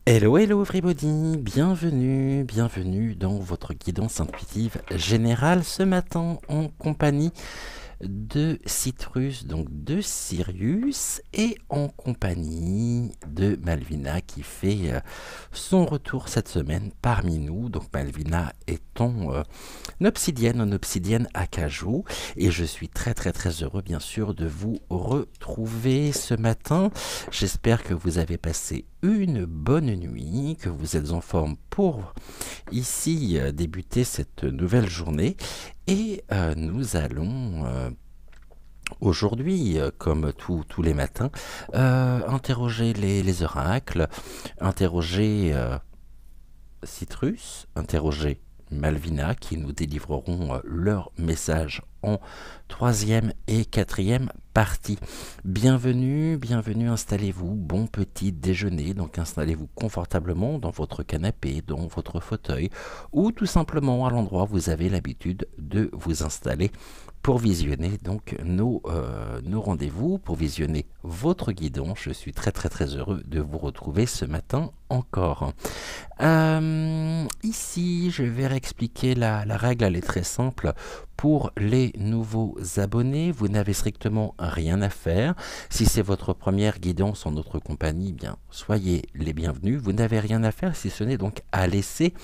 Hello, hello everybody, bienvenue dans votre guidance intuitive générale ce matin en compagnie de Citrus, donc de Sirius, et en compagnie de Malvina qui fait son retour cette semaine parmi nous. Donc Malvina étant en obsidienne acajou, et je suis très heureux bien sûr de vous retrouver ce matin. J'espère que vous avez passé une bonne nuit, que vous êtes en forme pour ici débuter cette nouvelle journée. Et nous allons aujourd'hui, comme tous les matins, interroger les oracles, interroger Citrus, interroger Malvina, qui nous délivreront leur message en troisième et quatrième partie. Bienvenue, installez-vous, bon petit déjeuner, donc installez-vous confortablement dans votre canapé, dans votre fauteuil, ou tout simplement à l'endroit où vous avez l'habitude de vous installer pour visionner donc nos rendez-vous, pour visionner votre guidon. Je suis très heureux de vous retrouver ce matin encore. Ici, je vais réexpliquer la règle, elle est très simple. Pour les nouveaux abonnés, vous n'avez strictement rien à faire. Si c'est votre première guidance en notre compagnie, bien, soyez les bienvenus. Vous n'avez rien à faire si ce n'est donc à laisser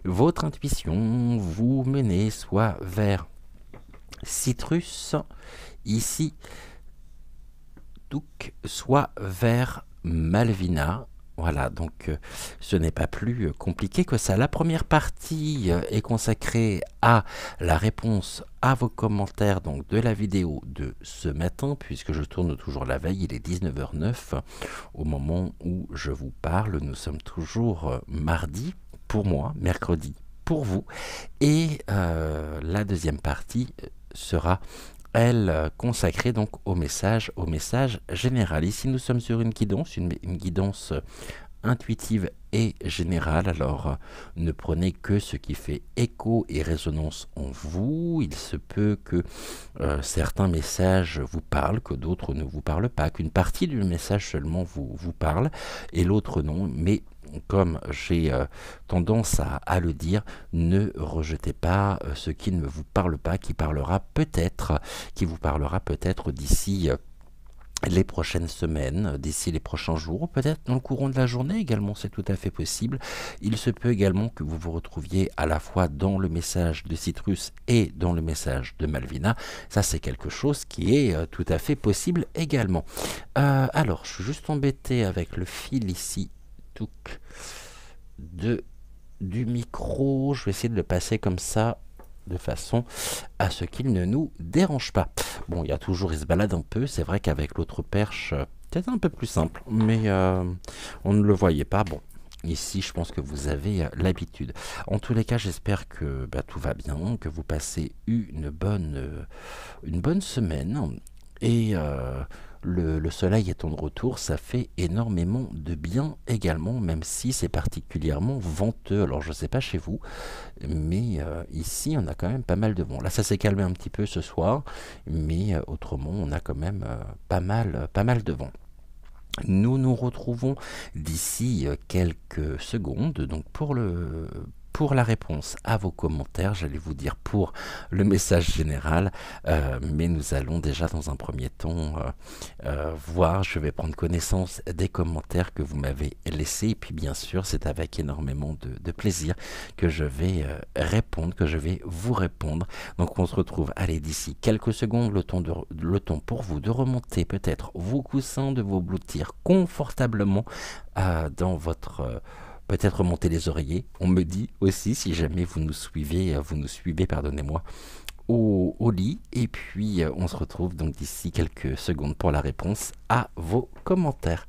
votre intuition vous mener soit vers Citrus, ici, soit vers Malvina. Voilà, donc ce n'est pas plus compliqué que ça. La première partie est consacrée à la réponse à vos commentaires donc de la vidéo de ce matin, puisque je tourne toujours la veille, il est 19h09 au moment où je vous parle. Nous sommes toujours mardi pour moi, mercredi pour vous, et la deuxième partie sera elle consacrée donc au message général. Ici nous sommes sur une guidance intuitive et générale. Alors ne prenez que ce qui fait écho et résonance en vous. Il se peut que certains messages vous parlent, que d'autres ne vous parlent pas, qu'une partie du message seulement vous parle et l'autre non, mais comme j'ai tendance à le dire, ne rejetez pas ce qui ne vous parle pas, qui vous parlera peut-être d'ici les prochaines semaines, d'ici les prochains jours, peut-être dans le courant de la journée également, c'est tout à fait possible. Il se peut également que vous vous retrouviez à la fois dans le message de Citrus et dans le message de Malvina. Ça, c'est quelque chose qui est tout à fait possible également. Alors, je suis juste embêté avec le fil ici, du micro. Je vais essayer de le passer comme ça, de façon à ce qu'il ne nous dérange pas. Bon, il se balade un peu. C'est vrai qu'avec l'autre perche, c'est un peu plus simple, mais on ne le voyait pas. Bon, ici, je pense que vous avez l'habitude. En tous les cas, j'espère que tout va bien, que vous passez une bonne semaine. Et le soleil étant de retour, ça fait énormément de bien également, même si c'est particulièrement venteux. Alors je ne sais pas chez vous, mais ici on a quand même pas mal de vent. Là ça s'est calmé un petit peu ce soir, mais autrement on a quand même pas mal de vent. Nous nous retrouvons d'ici quelques secondes donc pour pour la réponse à vos commentaires, j'allais vous dire pour le message général, mais nous allons déjà dans un premier temps voir, je vais prendre connaissance des commentaires que vous m'avez laissés, et puis bien sûr c'est avec énormément de plaisir que je vais répondre, que je vais vous répondre. Donc on se retrouve, allez, d'ici quelques secondes, le temps pour vous de remonter peut-être vos coussins, de vous blottir confortablement dans votre... peut-être remonter les oreillers. On me dit aussi, si jamais vous nous suivez, pardonnez-moi, au lit. Et puis, on se retrouve donc d'ici quelques secondes pour la réponse à vos commentaires.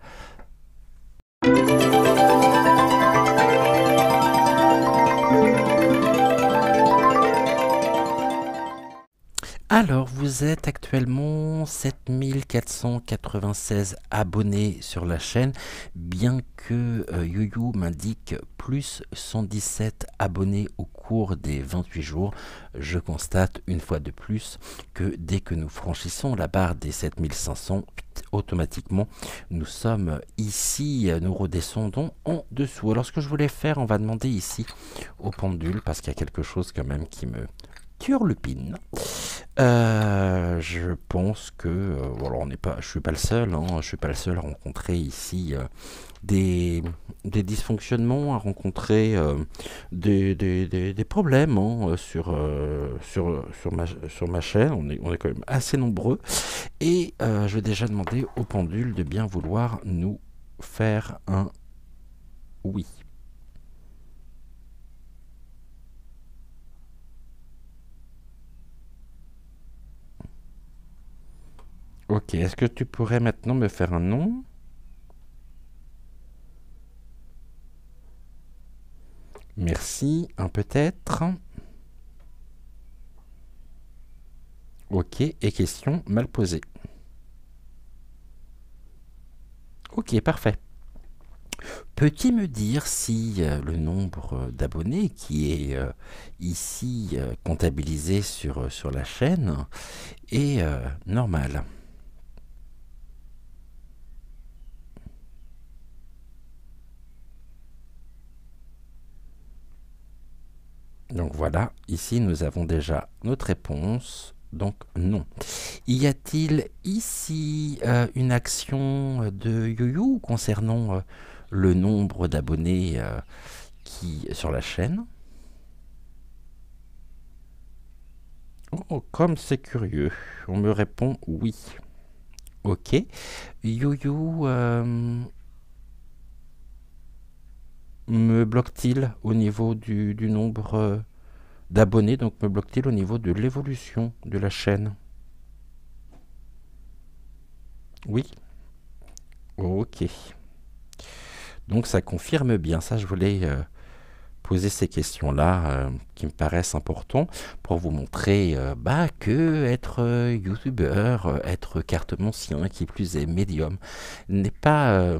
Alors, vous êtes actuellement 7496 abonnés sur la chaîne, bien que YoYo m'indique plus 117 abonnés au cours des 28 jours. Je constate une fois de plus que dès que nous franchissons la barre des 7500, automatiquement, nous sommes ici, nous redescendons en dessous. Alors, ce que je voulais faire, on va demander ici au pendule, parce qu'il y a quelque chose quand même qui me turlupine. Je pense que voilà, je suis pas le seul, je suis pas le seul à rencontrer ici des dysfonctionnements, à rencontrer des problèmes sur ma chaîne. On est quand même assez nombreux, et je vais déjà demander au pendule de bien vouloir nous faire un oui. Ok, est-ce que tu pourrais maintenant me faire un nom? Merci, un peut-être. Ok, et question mal posée. Ok, parfait. Peux-tu me dire si le nombre d'abonnés qui est ici comptabilisé sur la chaîne est normal? Donc voilà, ici nous avons déjà notre réponse, donc non. Y a-t-il ici une action de YoYo concernant le nombre d'abonnés sur la chaîne? Oh, comme c'est curieux, on me répond oui. Ok, YoYo me bloque-t-il au niveau du nombre d'abonnés, donc me bloque-t-il au niveau de l'évolution de la chaîne? Oui. Ok. Donc ça confirme bien, ça je voulais poser ces questions-là qui me paraissent importantes pour vous montrer que être youtubeur, être cartomancien, qui plus est médium, n'est pas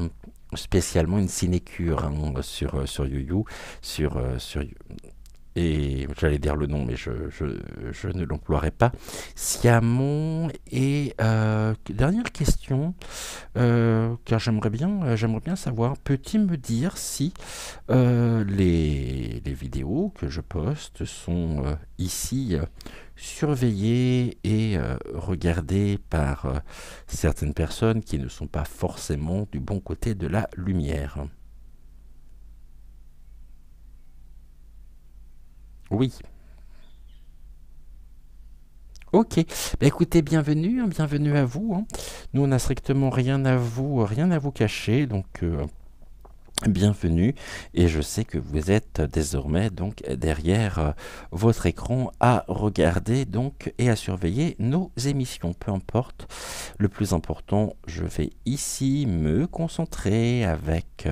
spécialement une sinécure sur YoYo, et j'allais dire le nom, mais je ne l'emploierai pas sciemment. Et dernière question, car j'aimerais bien savoir, peux-tu me dire si les vidéos que je poste sont ici surveillées et regardées par certaines personnes qui ne sont pas forcément du bon côté de la lumière? Oui. Ok, bah, écoutez, bienvenue, bienvenue à vous. Nous, on n'a strictement rien à vous cacher, donc bienvenue. Et je sais que vous êtes désormais donc derrière votre écran à regarder donc et à surveiller nos émissions, peu importe. Le plus important, je vais ici me concentrer avec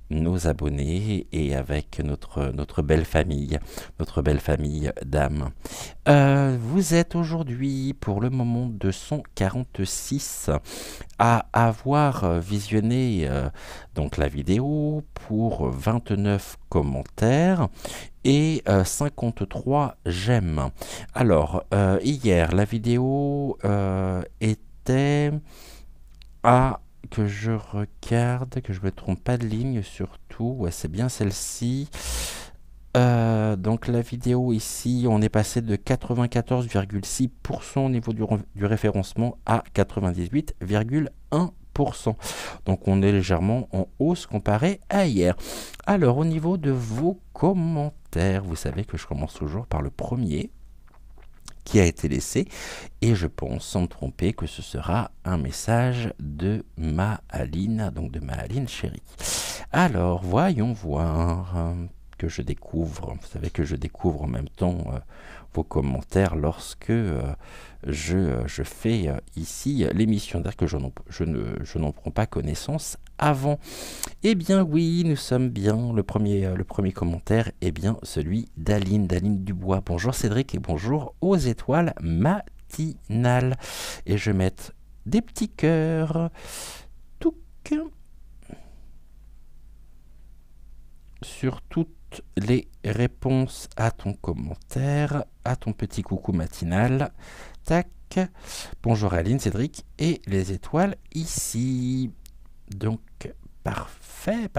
nos abonnés et avec notre belle famille d'âmes. Vous êtes aujourd'hui pour le moment 246 à avoir visionné donc la vidéo, pour 29 commentaires et 53 j'aime. Alors hier la vidéo était à, que je regarde, que je me trompe pas de ligne surtout, ouais, c'est bien celle-ci. Donc la vidéo ici, on est passé de 94,6% au niveau du référencement à 98,1%. Donc on est légèrement en hausse comparé à hier. Alors au niveau de vos commentaires, vous savez que je commence toujours par le premier qui a été laissé, et je pense, sans me tromper, que ce sera un message de Maaline, donc de Maaline chérie. Alors, voyons voir que je découvre. Vous savez que je découvre en même temps vos commentaires lorsque je fais ici l'émission. C'est-à-dire que je n'en prends pas connaissance avant. Eh bien oui, nous sommes bien. Le premier commentaire est bien celui d'Aline Dubois. Bonjour Cédric et bonjour aux étoiles matinales. Et je vais mettre des petits cœurs. Touc. Sur toutes les réponses à ton commentaire, à ton petit coucou matinal. Tac. Bonjour Aline, Cédric et les étoiles ici. Donc, parfait.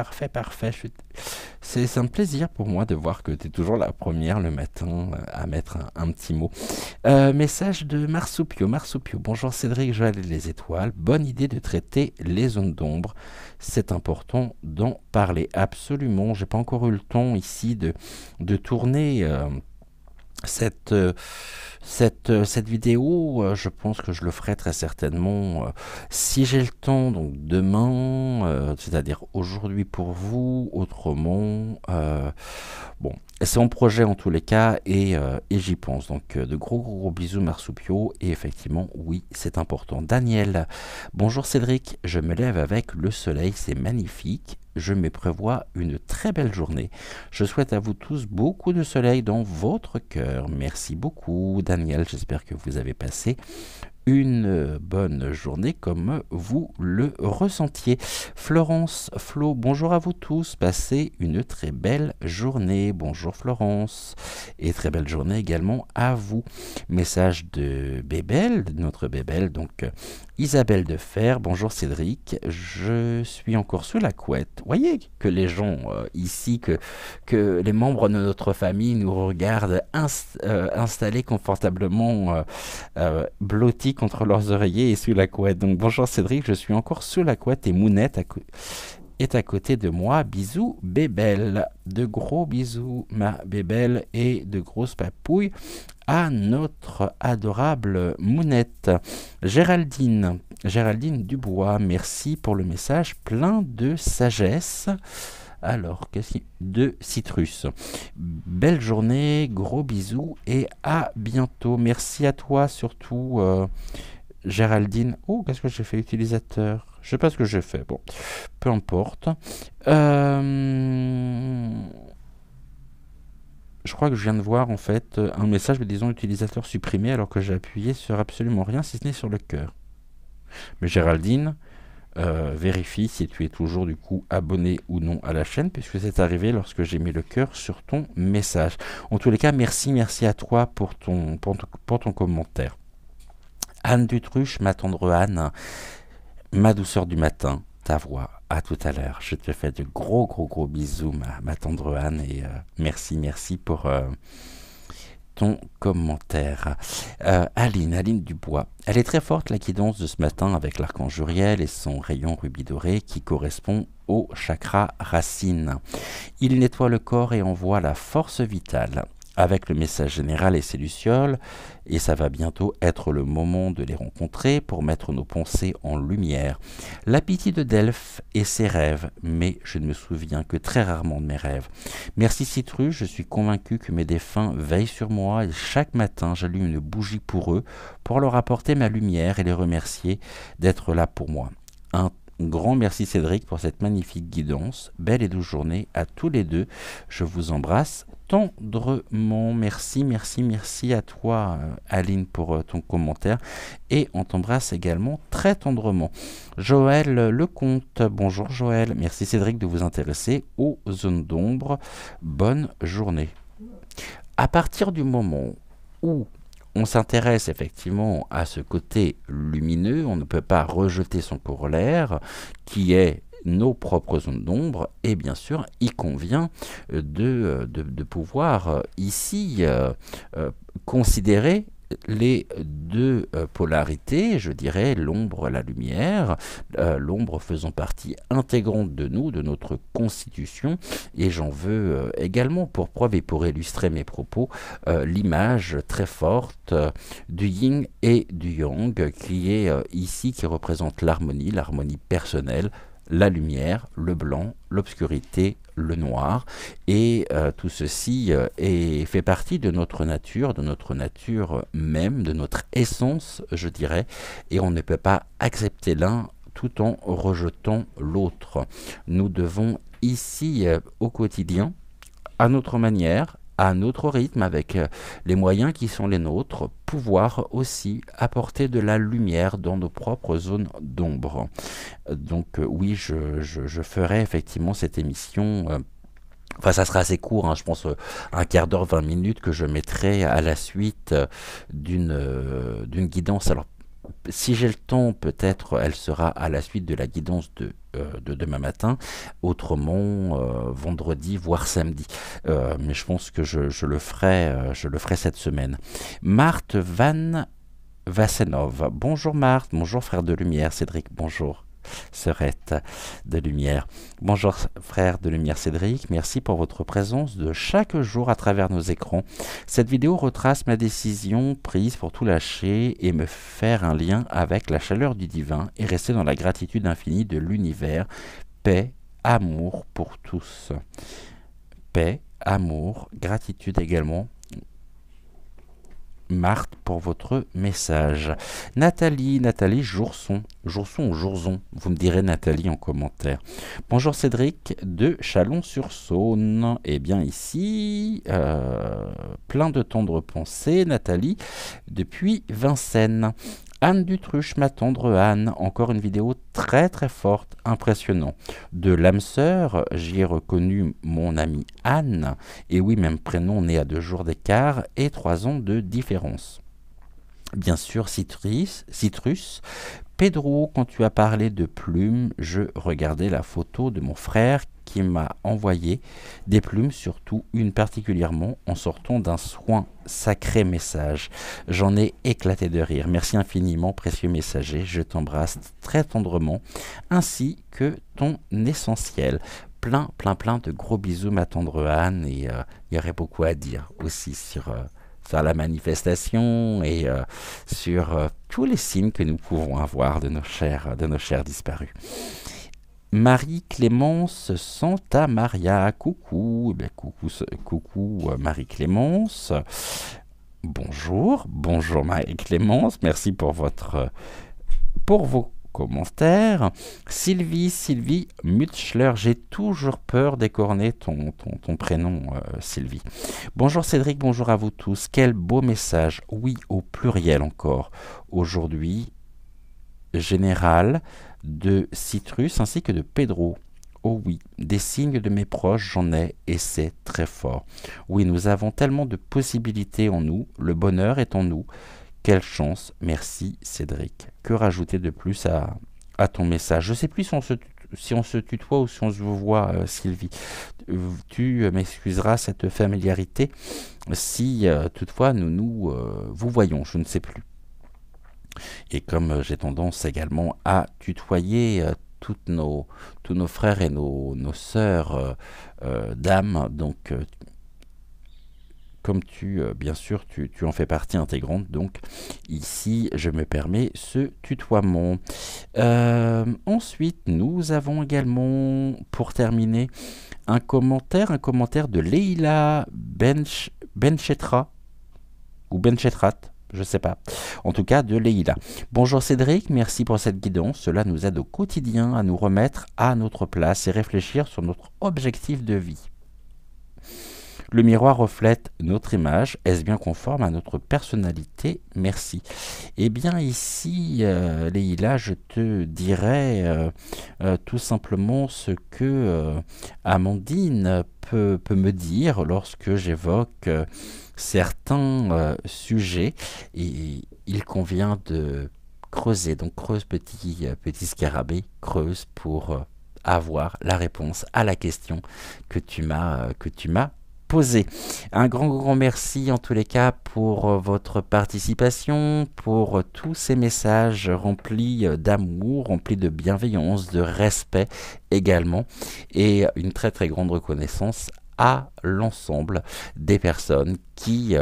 C'est un plaisir pour moi de voir que tu es toujours la première le matin à mettre un petit mot. Message de Marsupio. Bonjour Cédric, Joël et les étoiles. Bonne idée de traiter les zones d'ombre. C'est important d'en parler. Absolument. J'ai pas encore eu le temps ici de tourner cette vidéo. Je pense que je le ferai très certainement si j'ai le temps, donc demain, c'est-à-dire aujourd'hui pour vous, autrement. Bon, c'est mon projet en tous les cas et j'y pense. Donc de gros bisous Marsupio, et effectivement, oui, c'est important. Daniel, bonjour Cédric, je me lève avec le soleil, c'est magnifique. Je me prévois une très belle journée. Je souhaite à vous tous beaucoup de soleil dans votre cœur. Merci beaucoup, Daniel. J'espère que vous avez passé une bonne journée comme vous le ressentiez. Florence, Flo, bonjour à vous tous. Passez une très belle journée. Bonjour Florence. Et très belle journée également à vous. Message de Bébel, de notre Bébel, donc Isabelle de Fer, bonjour Cédric, je suis encore sous la couette. Vous voyez que les gens ici, que les membres de notre famille nous regardent installés confortablement blottis contre leurs oreillers et sous la couette. Donc bonjour Cédric, je suis encore sous la couette et Mounette est à côté de moi. Bisous Bébel, de gros bisous ma Bébel et de grosses papouilles à notre adorable Mounette. Géraldine Dubois, merci pour le message plein de sagesse. Alors, de citrus. Belle journée, gros bisous et à bientôt. Merci à toi surtout, Géraldine. Oh, qu'est-ce que j'ai fait, utilisateur? Je sais pas ce que j'ai fait. Bon, peu importe. Je crois que je viens de voir en fait un message me disant utilisateur supprimé alors que j'ai appuyé sur absolument rien si ce n'est sur le cœur. Mais Géraldine, vérifie si tu es toujours du coup abonné ou non à la chaîne, puisque c'est arrivé lorsque j'ai mis le cœur sur ton message. En tous les cas, merci à toi pour ton commentaire. Anne Dutruche, ma tendre Anne, ma douceur du matin, ta voix. À tout à l'heure. Je te fais de gros bisous, ma tendre Anne, et merci pour ton commentaire. Aline Dubois. Elle est très forte, la guidance de ce matin avec l'archange Uriel et son rayon rubis doré qui correspond au chakra racine. Il nettoie le corps et envoie la force vitale. Avec le message général et ses lucioles, et ça va bientôt être le moment de les rencontrer pour mettre nos pensées en lumière. La pitié de Delphes et ses rêves, mais je ne me souviens que très rarement de mes rêves. Merci Citrus, je suis convaincu que mes défunts veillent sur moi et chaque matin j'allume une bougie pour eux, pour leur apporter ma lumière et les remercier d'être là pour moi. Un grand merci Cédric pour cette magnifique guidance. Belle et douce journée à tous les deux. Je vous embrasse tendrement. Merci à toi Aline pour ton commentaire et on t'embrasse également très tendrement. Joël Lecomte, bonjour Joël, merci Cédric de vous intéresser aux zones d'ombre. Bonne journée. À partir du moment où on s'intéresse effectivement à ce côté lumineux, on ne peut pas rejeter son corollaire qui est nos propres zones d'ombre, et bien sûr, il convient de pouvoir ici considérer les deux polarités, je dirais l'ombre et la lumière, l'ombre faisant partie intégrante de nous, de notre constitution, et j'en veux également pour preuve et pour illustrer mes propos, l'image très forte du yin et du yang, qui est ici, qui représente l'harmonie personnelle, la lumière, le blanc, l'obscurité, le noir, et tout ceci fait partie de notre nature même, de notre essence, je dirais, et on ne peut pas accepter l'un tout en rejetant l'autre. Nous devons ici, au quotidien, à notre manière, à notre rythme, avec les moyens qui sont les nôtres, pouvoir aussi apporter de la lumière dans nos propres zones d'ombre. Donc oui, je ferai effectivement cette émission. Enfin, ça sera assez court, hein, je pense un quart d'heure, 20 minutes que je mettrai à la suite d'une guidance. Alors, si j'ai le temps, peut-être elle sera à la suite de la guidance de demain matin, autrement vendredi, voire samedi. Mais je pense que je le ferai cette semaine. Marthe Van Vassenov. Bonjour Marthe, bonjour frère de lumière. Cédric, bonjour. Sœurette de lumière. Bonjour frère de lumière Cédric, merci pour votre présence de chaque jour à travers nos écrans. Cette vidéo retrace ma décision prise pour tout lâcher et me faire un lien avec la chaleur du divin et rester dans la gratitude infinie de l'univers. Paix, amour pour tous. Paix, amour, gratitude également. Marthe pour votre message. Nathalie Jourson ou Jourzon, vous me direz Nathalie en commentaire. Bonjour Cédric de Chalon-sur-Saône. Eh bien ici, plein de tendres pensées, Nathalie, depuis Vincennes. Anne Dutruche, ma tendre Anne, encore une vidéo très très forte, impressionnant. De l'âme sœur, j'y ai reconnu mon amie Anne, et oui, même prénom né à 2 jours d'écart et 3 ans de différence. Bien sûr, Citrus, Pedro, quand tu as parlé de plumes, je regardais la photo de mon frère qui m'a envoyé des plumes, surtout une particulièrement en sortant d'un soin sacré message. J'en ai éclaté de rire. Merci infiniment, précieux messager. Je t'embrasse très tendrement, ainsi que ton essentiel. Plein de gros bisous, ma tendre Anne. Et il y aurait beaucoup à dire aussi sur la manifestation et sur tous les signes que nous pouvons avoir de nos chers disparus. Marie-Clémence Santa Maria, coucou, eh bien, coucou Marie-Clémence, bonjour Marie-Clémence, merci pour vos commentaires. Sylvie Mutschler, j'ai toujours peur d'écorner ton prénom, Sylvie. Bonjour Cédric, bonjour à vous tous, quel beau message, oui au pluriel encore, aujourd'hui, général, de Citrus ainsi que de Pedro. Oh oui, des signes de mes proches, j'en ai et c'est très fort. Oui, nous avons tellement de possibilités en nous, le bonheur est en nous. Quelle chance, merci Cédric. Que rajouter de plus à ton message? Je ne sais plus si on se tutoie ou si on se voit, Sylvie. Tu m'excuseras cette familiarité si toutefois nous vous voyons, je ne sais plus. Et comme j'ai tendance également à tutoyer tous nos frères et nos sœurs d'âme, donc comme bien sûr, tu en fais partie intégrante, donc ici, je me permets ce tutoiement. Ensuite, nous avons également, pour terminer, un commentaire de Leila Benchetra, ou Benchetrat, je ne sais pas. En tout cas, de Leïla. Bonjour Cédric, merci pour cette guidance. Cela nous aide au quotidien à nous remettre à notre place et réfléchir sur notre objectif de vie. Le miroir reflète notre image. Est-ce bien conforme à notre personnalité? Merci. Eh bien ici, Leïla, je te dirais tout simplement ce que Amandine peut me dire lorsque j'évoque certains sujets, et il convient de creuser. Donc creuse petit scarabée, creuse pour avoir la réponse à la question que tu m'as posée. Un grand merci en tous les cas pour votre participation, pour tous ces messages remplis d'amour, remplis de bienveillance, de respect également, et une très grande reconnaissance à l'ensemble des personnes qui,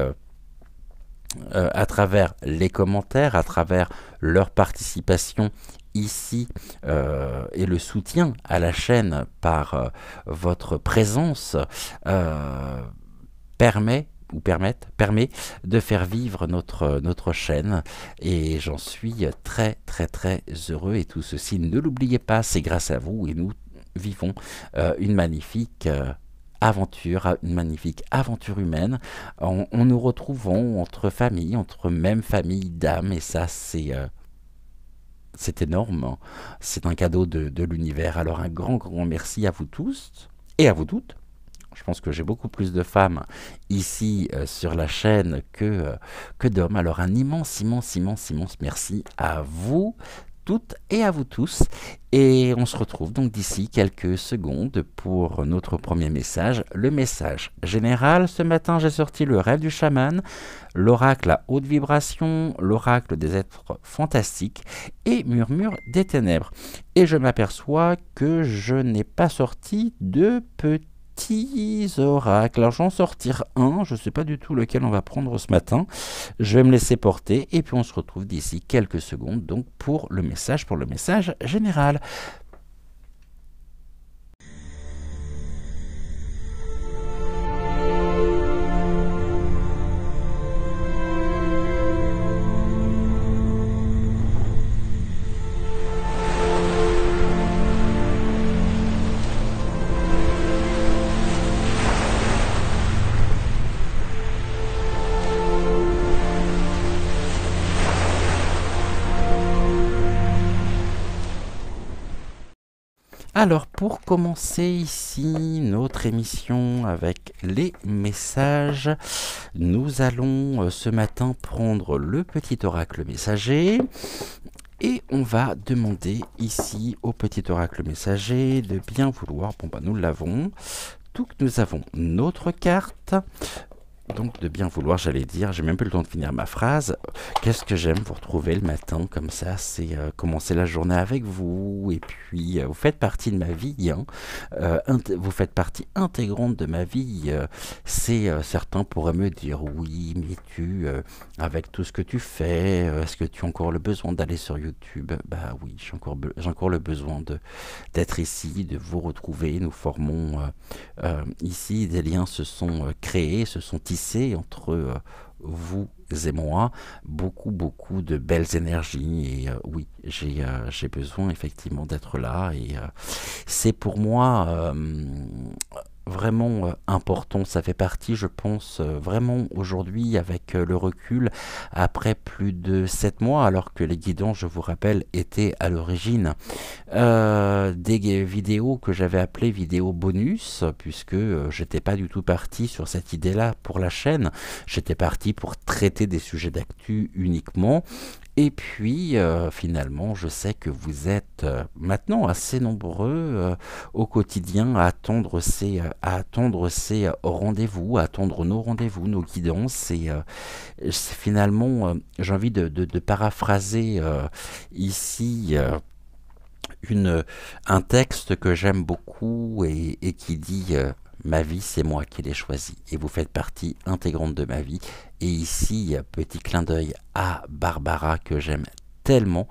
à travers les commentaires, à travers leur participation ici et le soutien à la chaîne par votre présence, permet de faire vivre notre chaîne, et j'en suis très heureux, et tout ceci, ne l'oubliez pas, c'est grâce à vous, et nous vivons une magnifique une magnifique aventure humaine en nous retrouvant entre familles, entre même familles d'âmes, et ça c'est énorme, hein. C'est un cadeau de l'univers. Alors un grand merci à vous tous et à vous toutes. Je pense que j'ai beaucoup plus de femmes ici sur la chaîne que d'hommes. Alors un immense merci à vous toutes et à vous tous. Et on se retrouve donc d'ici quelques secondes pour notre premier message, le message général. Ce matin, j'ai sorti le rêve du chaman, l'oracle à haute vibration, l'oracle des êtres fantastiques et murmure des ténèbres. Et je m'aperçois que je n'ai pas sorti de petits oracles. Alors j'en sortir un, je ne sais pas du tout lequel on va prendre ce matin. Je vais me laisser porter et puis on se retrouve d'ici quelques secondes donc pour le message général. Alors pour commencer ici notre émission avec les messages, nous allons ce matin prendre le petit oracle messager et on va demander ici au petit oracle messager de bien vouloir, bon bah nous l'avons, tout que nous avons notre carte. Donc de bien vouloir, j'allais dire, j'ai même plus le temps de finir ma phrase. Qu'est-ce que j'aime vous retrouver le matin comme ça, c'est commencer la journée avec vous, et puis vous faites partie de ma vie, hein. Vous faites partie intégrante de ma vie. Certains pourraient me dire, oui, mais avec tout ce que tu fais, est-ce que tu as encore le besoin d'aller sur YouTube? Bah oui, j'ai encore le besoin d'être ici, de vous retrouver. Nous formons ici, des liens se sont créés, se sont tissés entre vous et moi, beaucoup de belles énergies, et oui, j'ai besoin effectivement d'être là, et c'est pour moi vraiment important. Ça fait partie, je pense, vraiment aujourd'hui, avec le recul, après plus de 7 mois, alors que les guidons, je vous rappelle, étaient à l'origine des vidéos que j'avais appelées vidéos bonus, puisque j'étais pas du tout parti sur cette idée-là pour la chaîne. J'étais parti pour traiter des sujets d'actu uniquement. Et puis, finalement, je sais que vous êtes maintenant assez nombreux au quotidien à attendre ces rendez-vous, à attendre nos rendez-vous, nos guidances. Et finalement, j'ai envie de paraphraser ici un texte que j'aime beaucoup, et qui dit ma vie, c'est moi qui l'ai choisie, et vous faites partie intégrante de ma vie. Et ici, petit clin d'œil à Barbara, que j'aime tellement.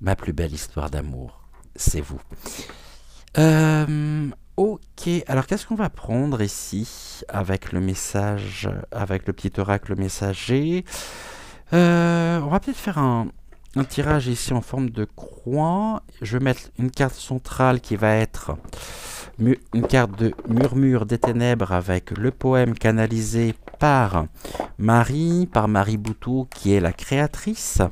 Ma plus belle histoire d'amour, c'est vous. Ok, alors qu'est-ce qu'on va prendre ici avec le message, avec le petit oracle messager? On va peut-être faire un tirage ici en forme de croix. Je vais mettre une carte centrale qui va être une carte de murmure des ténèbres, avec le poème canalisé par Marie Bouteau, qui est la créatrice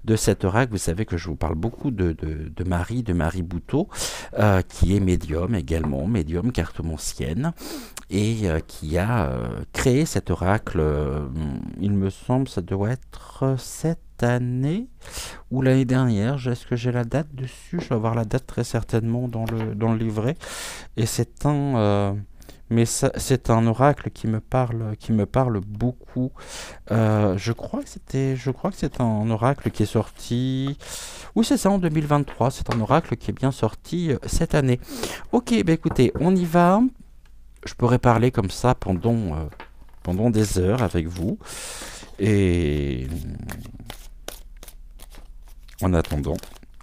de cet oracle. Vous savez que je vous parle beaucoup de Marie Bouteau, qui est médium également, médium cartomancienne, et qui a créé cet oracle, il me semble, ça doit être cette année, ou l'année dernière. Est-ce que j'ai la date dessus? Je vais avoir la date très certainement dans le livret. Et c'est c'est un oracle qui me parle beaucoup. Je crois que c'est un oracle qui est sorti. Oui, c'est ça, en 2023. C'est un oracle qui est bien sorti cette année. Ok, bah écoutez, on y va. Je pourrais parler comme ça pendant des heures avec vous. Et en attendant,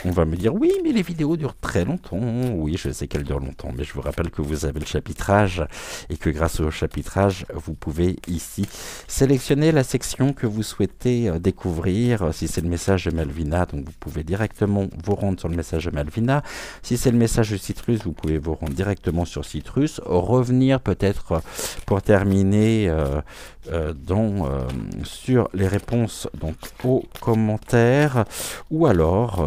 on va me dire, oui, mais les vidéos durent très longtemps. Oui, je sais qu'elles durent longtemps, mais je vous rappelle que vous avez le chapitrage et que grâce au chapitrage, vous pouvez ici sélectionner la section que vous souhaitez découvrir. Si c'est le message de Malvina, donc vous pouvez directement vous rendre sur le message de Malvina. Si c'est le message de Citrus, vous pouvez vous rendre directement sur Citrus. Revenir peut-être pour terminer sur les réponses donc, aux commentaires ou alors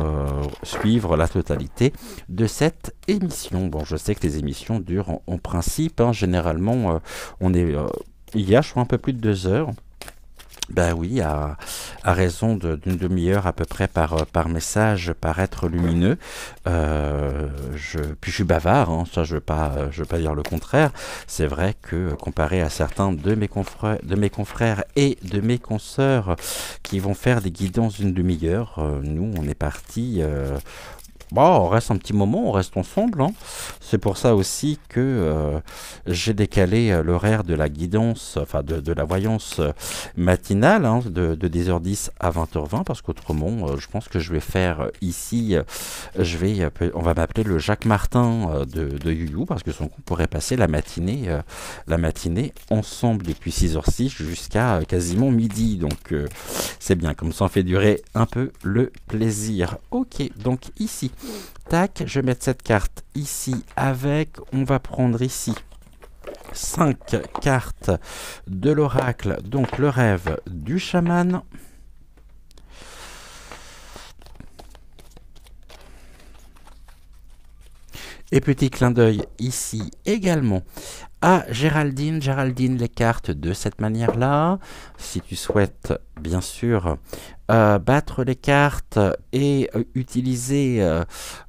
suivre la totalité de cette émission. Bon, je sais que les émissions durent en principe, hein, généralement, il y a, je crois, un peu plus de 2 heures. Ben oui, à raison d'une demi-heure à peu près par message, par être lumineux. Puis je suis bavard, hein, ça je veux pas dire le contraire. C'est vrai que comparé à certains de mes confrères et de mes consoeurs qui vont faire des guidances d'une demi-heure, nous on est parti. Bon, on reste un petit moment, on reste ensemble. Hein. C'est pour ça aussi que j'ai décalé l'horaire de la guidance, enfin de la voyance matinale, hein, de 10h10 à 20h20, parce qu'autrement, je pense que je vais faire ici, on va m'appeler le Jacques Martin de YouYou, parce que on pourrait passer la matinée ensemble depuis 6h06 jusqu'à quasiment midi. Donc c'est bien, comme ça on fait durer un peu le plaisir. Ok, donc ici. Tac, je vais mettre cette carte ici avec, on va prendre ici 5 cartes de l'oracle, donc le rêve du chaman. Et petit clin d'œil ici également à Géraldine. Géraldine, les cartes de cette manière-là. Si tu souhaites, bien sûr, battre les cartes et utiliser,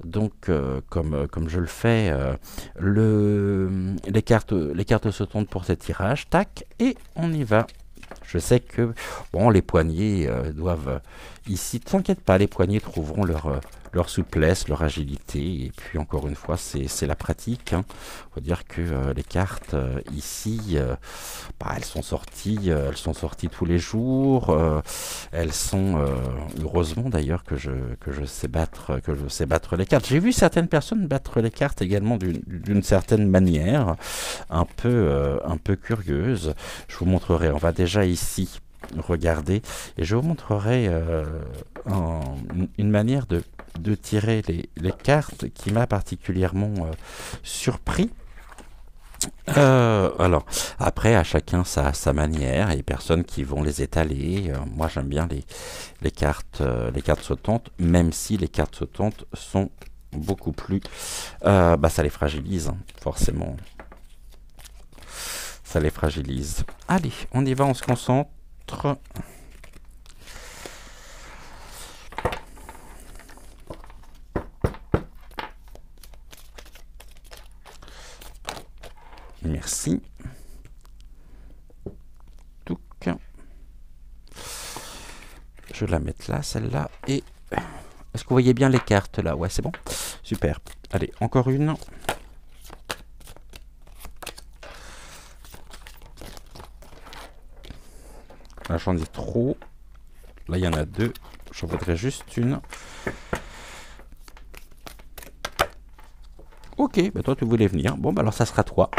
comme je le fais, les cartes sautantes pour ce tirage. Tac, et on y va. Je sais que bon, les poignets doivent ici, t'inquiète pas, les poignets trouveront leur souplesse, leur agilité, et puis encore une fois, c'est la pratique. Hein. Faut dire que les cartes ici, elles sont sorties tous les jours. Elles sont heureusement d'ailleurs que je sais battre les cartes. J'ai vu certaines personnes battre les cartes également d'une certaine manière, un peu curieuse. Je vous montrerai. On va déjà ici regarder et je vous montrerai une manière de tirer les cartes qui m'a particulièrement surpris. Alors, après, à chacun sa manière, et personnes qui vont les étaler. Moi, j'aime bien les cartes sautantes, même si les cartes sautantes sont beaucoup plus... ça les fragilise, hein, forcément. Ça les fragilise. Allez, on y va, on se concentre. Merci. Touc. Je vais la mettre là, celle-là. Et est-ce que vous voyez bien les cartes là? Ouais, c'est bon. Super. Allez, encore une. Là, j'en ai trop. Là, il y en a 2. J'en voudrais juste une. Ok, bah toi, tu voulais venir. Bon, bah alors, ça sera toi.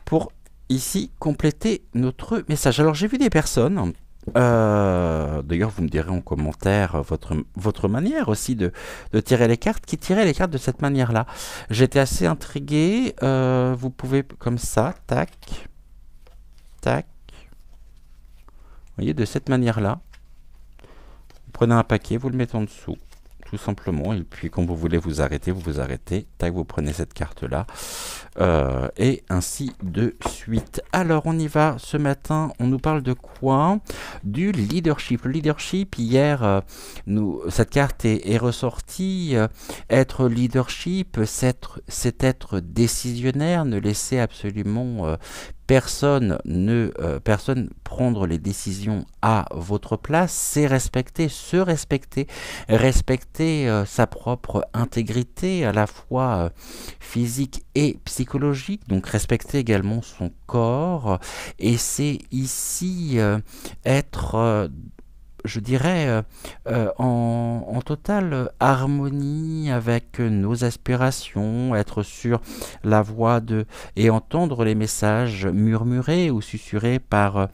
Pour ici compléter notre message. Alors, j'ai vu des personnes. D'ailleurs, vous me direz en commentaire votre manière aussi de tirer les cartes, qui tiraient les cartes de cette manière-là. J'étais assez intrigué. Vous pouvez comme ça, tac, tac. Vous voyez, de cette manière-là. Vous prenez un paquet, vous le mettez en dessous, tout simplement. Et puis, quand vous voulez vous arrêter, vous vous arrêtez. Tac, vous prenez cette carte-là. et ainsi de suite. Alors, on y va. Ce matin, on nous parle de quoi? Du leadership. Le leadership, hier, cette carte est ressortie. Être leadership, c'est être décisionnaire, ne laisser absolument personne prendre les décisions à votre place, c'est respecter, se respecter, respecter sa propre intégrité à la fois physique et psychologique, donc respecter également son corps, et c'est ici être je dirais, en totale harmonie avec nos aspirations, être sur la voie et entendre les messages murmurés ou susurrés par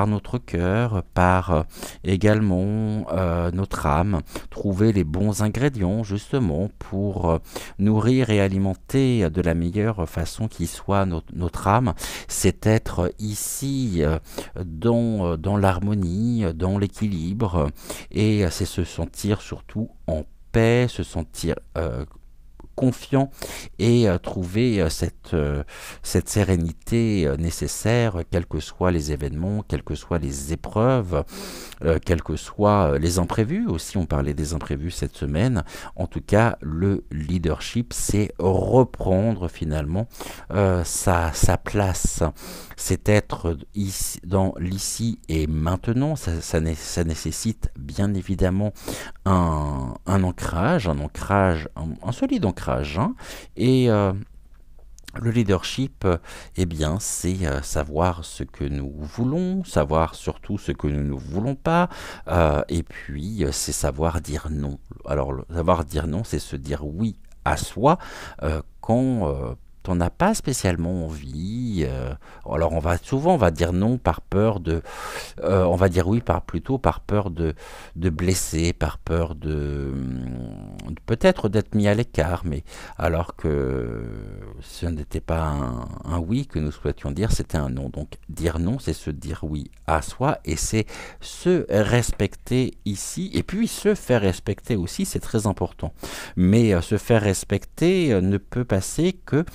notre cœur, par également notre âme, trouver les bons ingrédients justement pour nourrir et alimenter de la meilleure façon qui soit notre âme. C'est être ici dans l'harmonie, dans l'équilibre, et c'est se sentir surtout en paix, se sentir confiant et trouver cette sérénité nécessaire, quels que soient les événements, quelles que soient les épreuves, quels que soient les imprévus. Aussi, on parlait des imprévus cette semaine. En tout cas, le leadership, c'est reprendre finalement sa place. C'est être ici, dans l'ici et maintenant. Ça nécessite bien évidemment un ancrage, un solide ancrage. Et le leadership, eh bien, c'est savoir ce que nous voulons, savoir surtout ce que nous ne voulons pas, et puis c'est savoir dire non. Alors, savoir dire non, c'est se dire oui à soi quand on n'a pas spécialement envie. Alors, on va dire non par peur on va dire oui plutôt par peur de blesser, par peur peut-être d'être mis à l'écart, mais alors que ce n'était pas un oui que nous souhaitions dire, c'était un non. Donc dire non, c'est se dire oui à soi, et c'est se respecter ici, et puis se faire respecter aussi, c'est très important. Mais se faire respecter ne peut passer que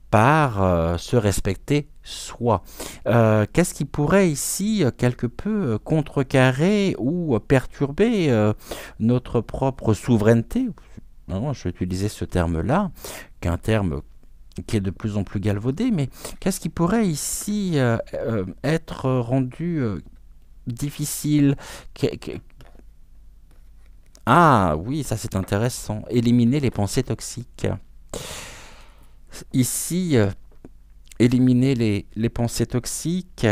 par se respecter soi. Qu'est-ce qui pourrait ici quelque peu contrecarrer ou perturber notre propre souveraineté? Non, je vais utiliser ce terme-là, qui est un terme qui est de plus en plus galvaudé, mais qu'est-ce qui pourrait ici être rendu difficile? Ah oui, ça c'est intéressant. Éliminer les pensées toxiques. Ici, éliminer les pensées toxiques,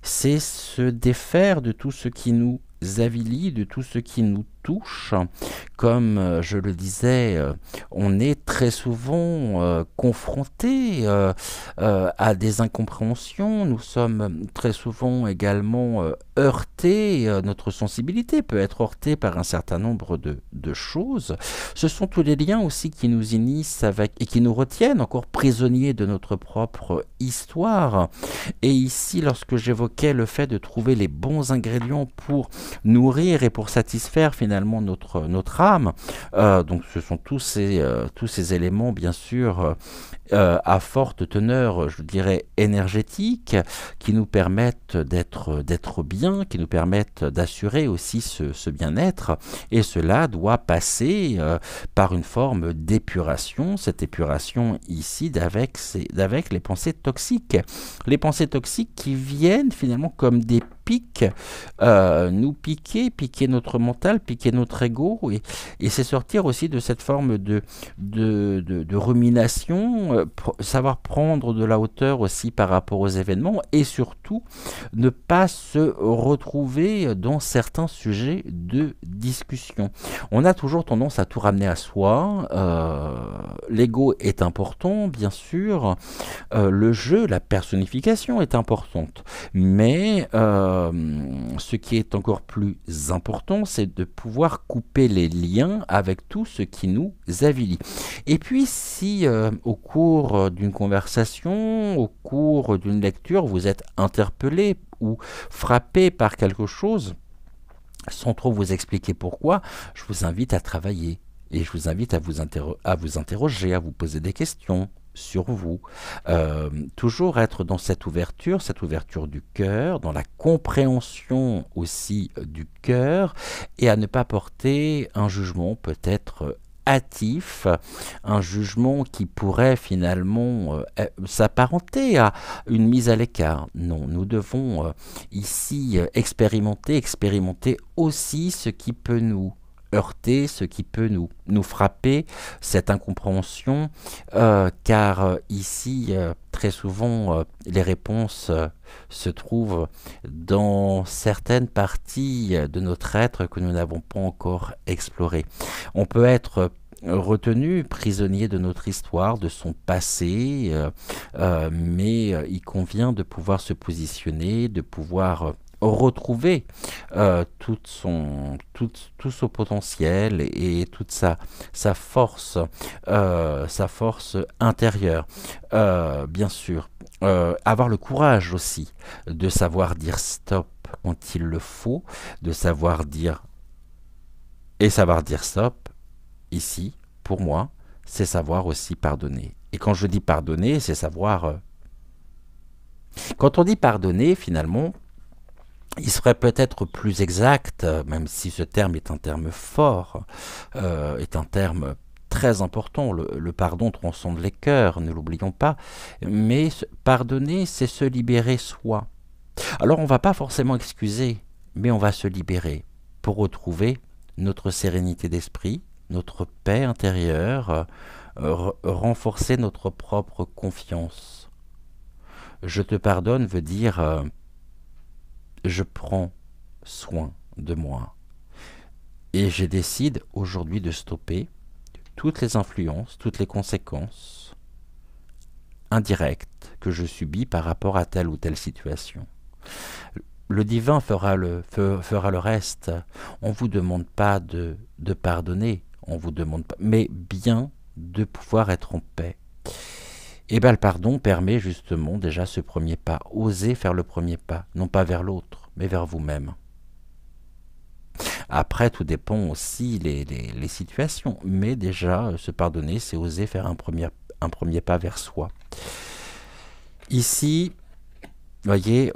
c'est se défaire de tout ce qui nous avilit, de tout ce qui nous touche. Comme je le disais, on est très souvent confronté à des incompréhensions. Nous sommes très souvent également heurtés. Notre sensibilité peut être heurtée par un certain nombre de choses. Ce sont tous les liens aussi qui nous unissent et qui nous retiennent encore prisonniers de notre propre histoire. Et ici, lorsque j'évoquais le fait de trouver les bons ingrédients pour nourrir et pour satisfaire finalement notre âme, donc ce sont tous ces éléments bien sûr à forte teneur, je dirais énergétique, qui nous permettent d'être bien, qui nous permettent d'assurer aussi ce bien-être, et cela doit passer par une forme d'épuration, cette épuration ici d'avec les pensées toxiques. Les pensées toxiques qui viennent finalement comme des pics, nous piquer notre mental, piquer notre ego, et c'est sortir aussi de cette forme de rumination, savoir prendre de la hauteur aussi par rapport aux événements, et surtout ne pas se retrouver dans certains sujets de discussion. On a toujours tendance à tout ramener à soi, l'ego est important bien sûr, le jeu, la personnification est importante, mais ce qui est encore plus important, c'est de pouvoir couper les liens avec tout ce qui nous avilit. Et puis si au cours d'une conversation, au cours d'une lecture, vous êtes interpellé ou frappé par quelque chose, sans trop vous expliquer pourquoi, je vous invite à travailler. Et je vous invite à vous interroger, à vous poser des questions sur vous. Toujours être dans cette ouverture du cœur, dans la compréhension aussi du cœur, et à ne pas porter un jugement peut-être hâtif, un jugement qui pourrait finalement s'apparenter à une mise à l'écart. Non, nous devons ici expérimenter aussi ce qui peut nous heurter, ce qui peut nous frapper, cette incompréhension, car ici, très souvent, les réponses se trouvent dans certaines parties de notre être que nous n'avons pas encore explorées. On peut être retenu, prisonnier de notre histoire, de son passé, mais il convient de pouvoir se positionner, de pouvoir retrouver tout son potentiel et toute sa force intérieure. Bien sûr, avoir le courage aussi de savoir dire stop quand il le faut, de savoir dire stop ici, pour moi, c'est savoir aussi pardonner. Et quand je dis pardonner, c'est savoir... Quand on dit pardonner, finalement, il serait peut-être plus exact, même si ce terme est un terme fort, est un terme très important. Le pardon transcende les cœurs, ne l'oublions pas. Mais pardonner, c'est se libérer soi. Alors on ne va pas forcément excuser, mais on va se libérer pour retrouver notre sérénité d'esprit, notre paix intérieure, renforcer notre propre confiance. Je te pardonne veut dire je prends soin de moi. Et je décide aujourd'hui de stopper toutes les influences, toutes les conséquences indirectes que je subis par rapport à telle ou telle situation. Le divin fera le reste. On ne vous demande pas de pardonner, on vous demande pas, mais bien de pouvoir être en paix. Et bien le pardon permet justement déjà ce premier pas, oser faire le premier pas, non pas vers l'autre, mais vers vous-même. Après, tout dépend aussi les situations, mais déjà, se pardonner, c'est oser faire un premier pas vers soi. Ici, voyez,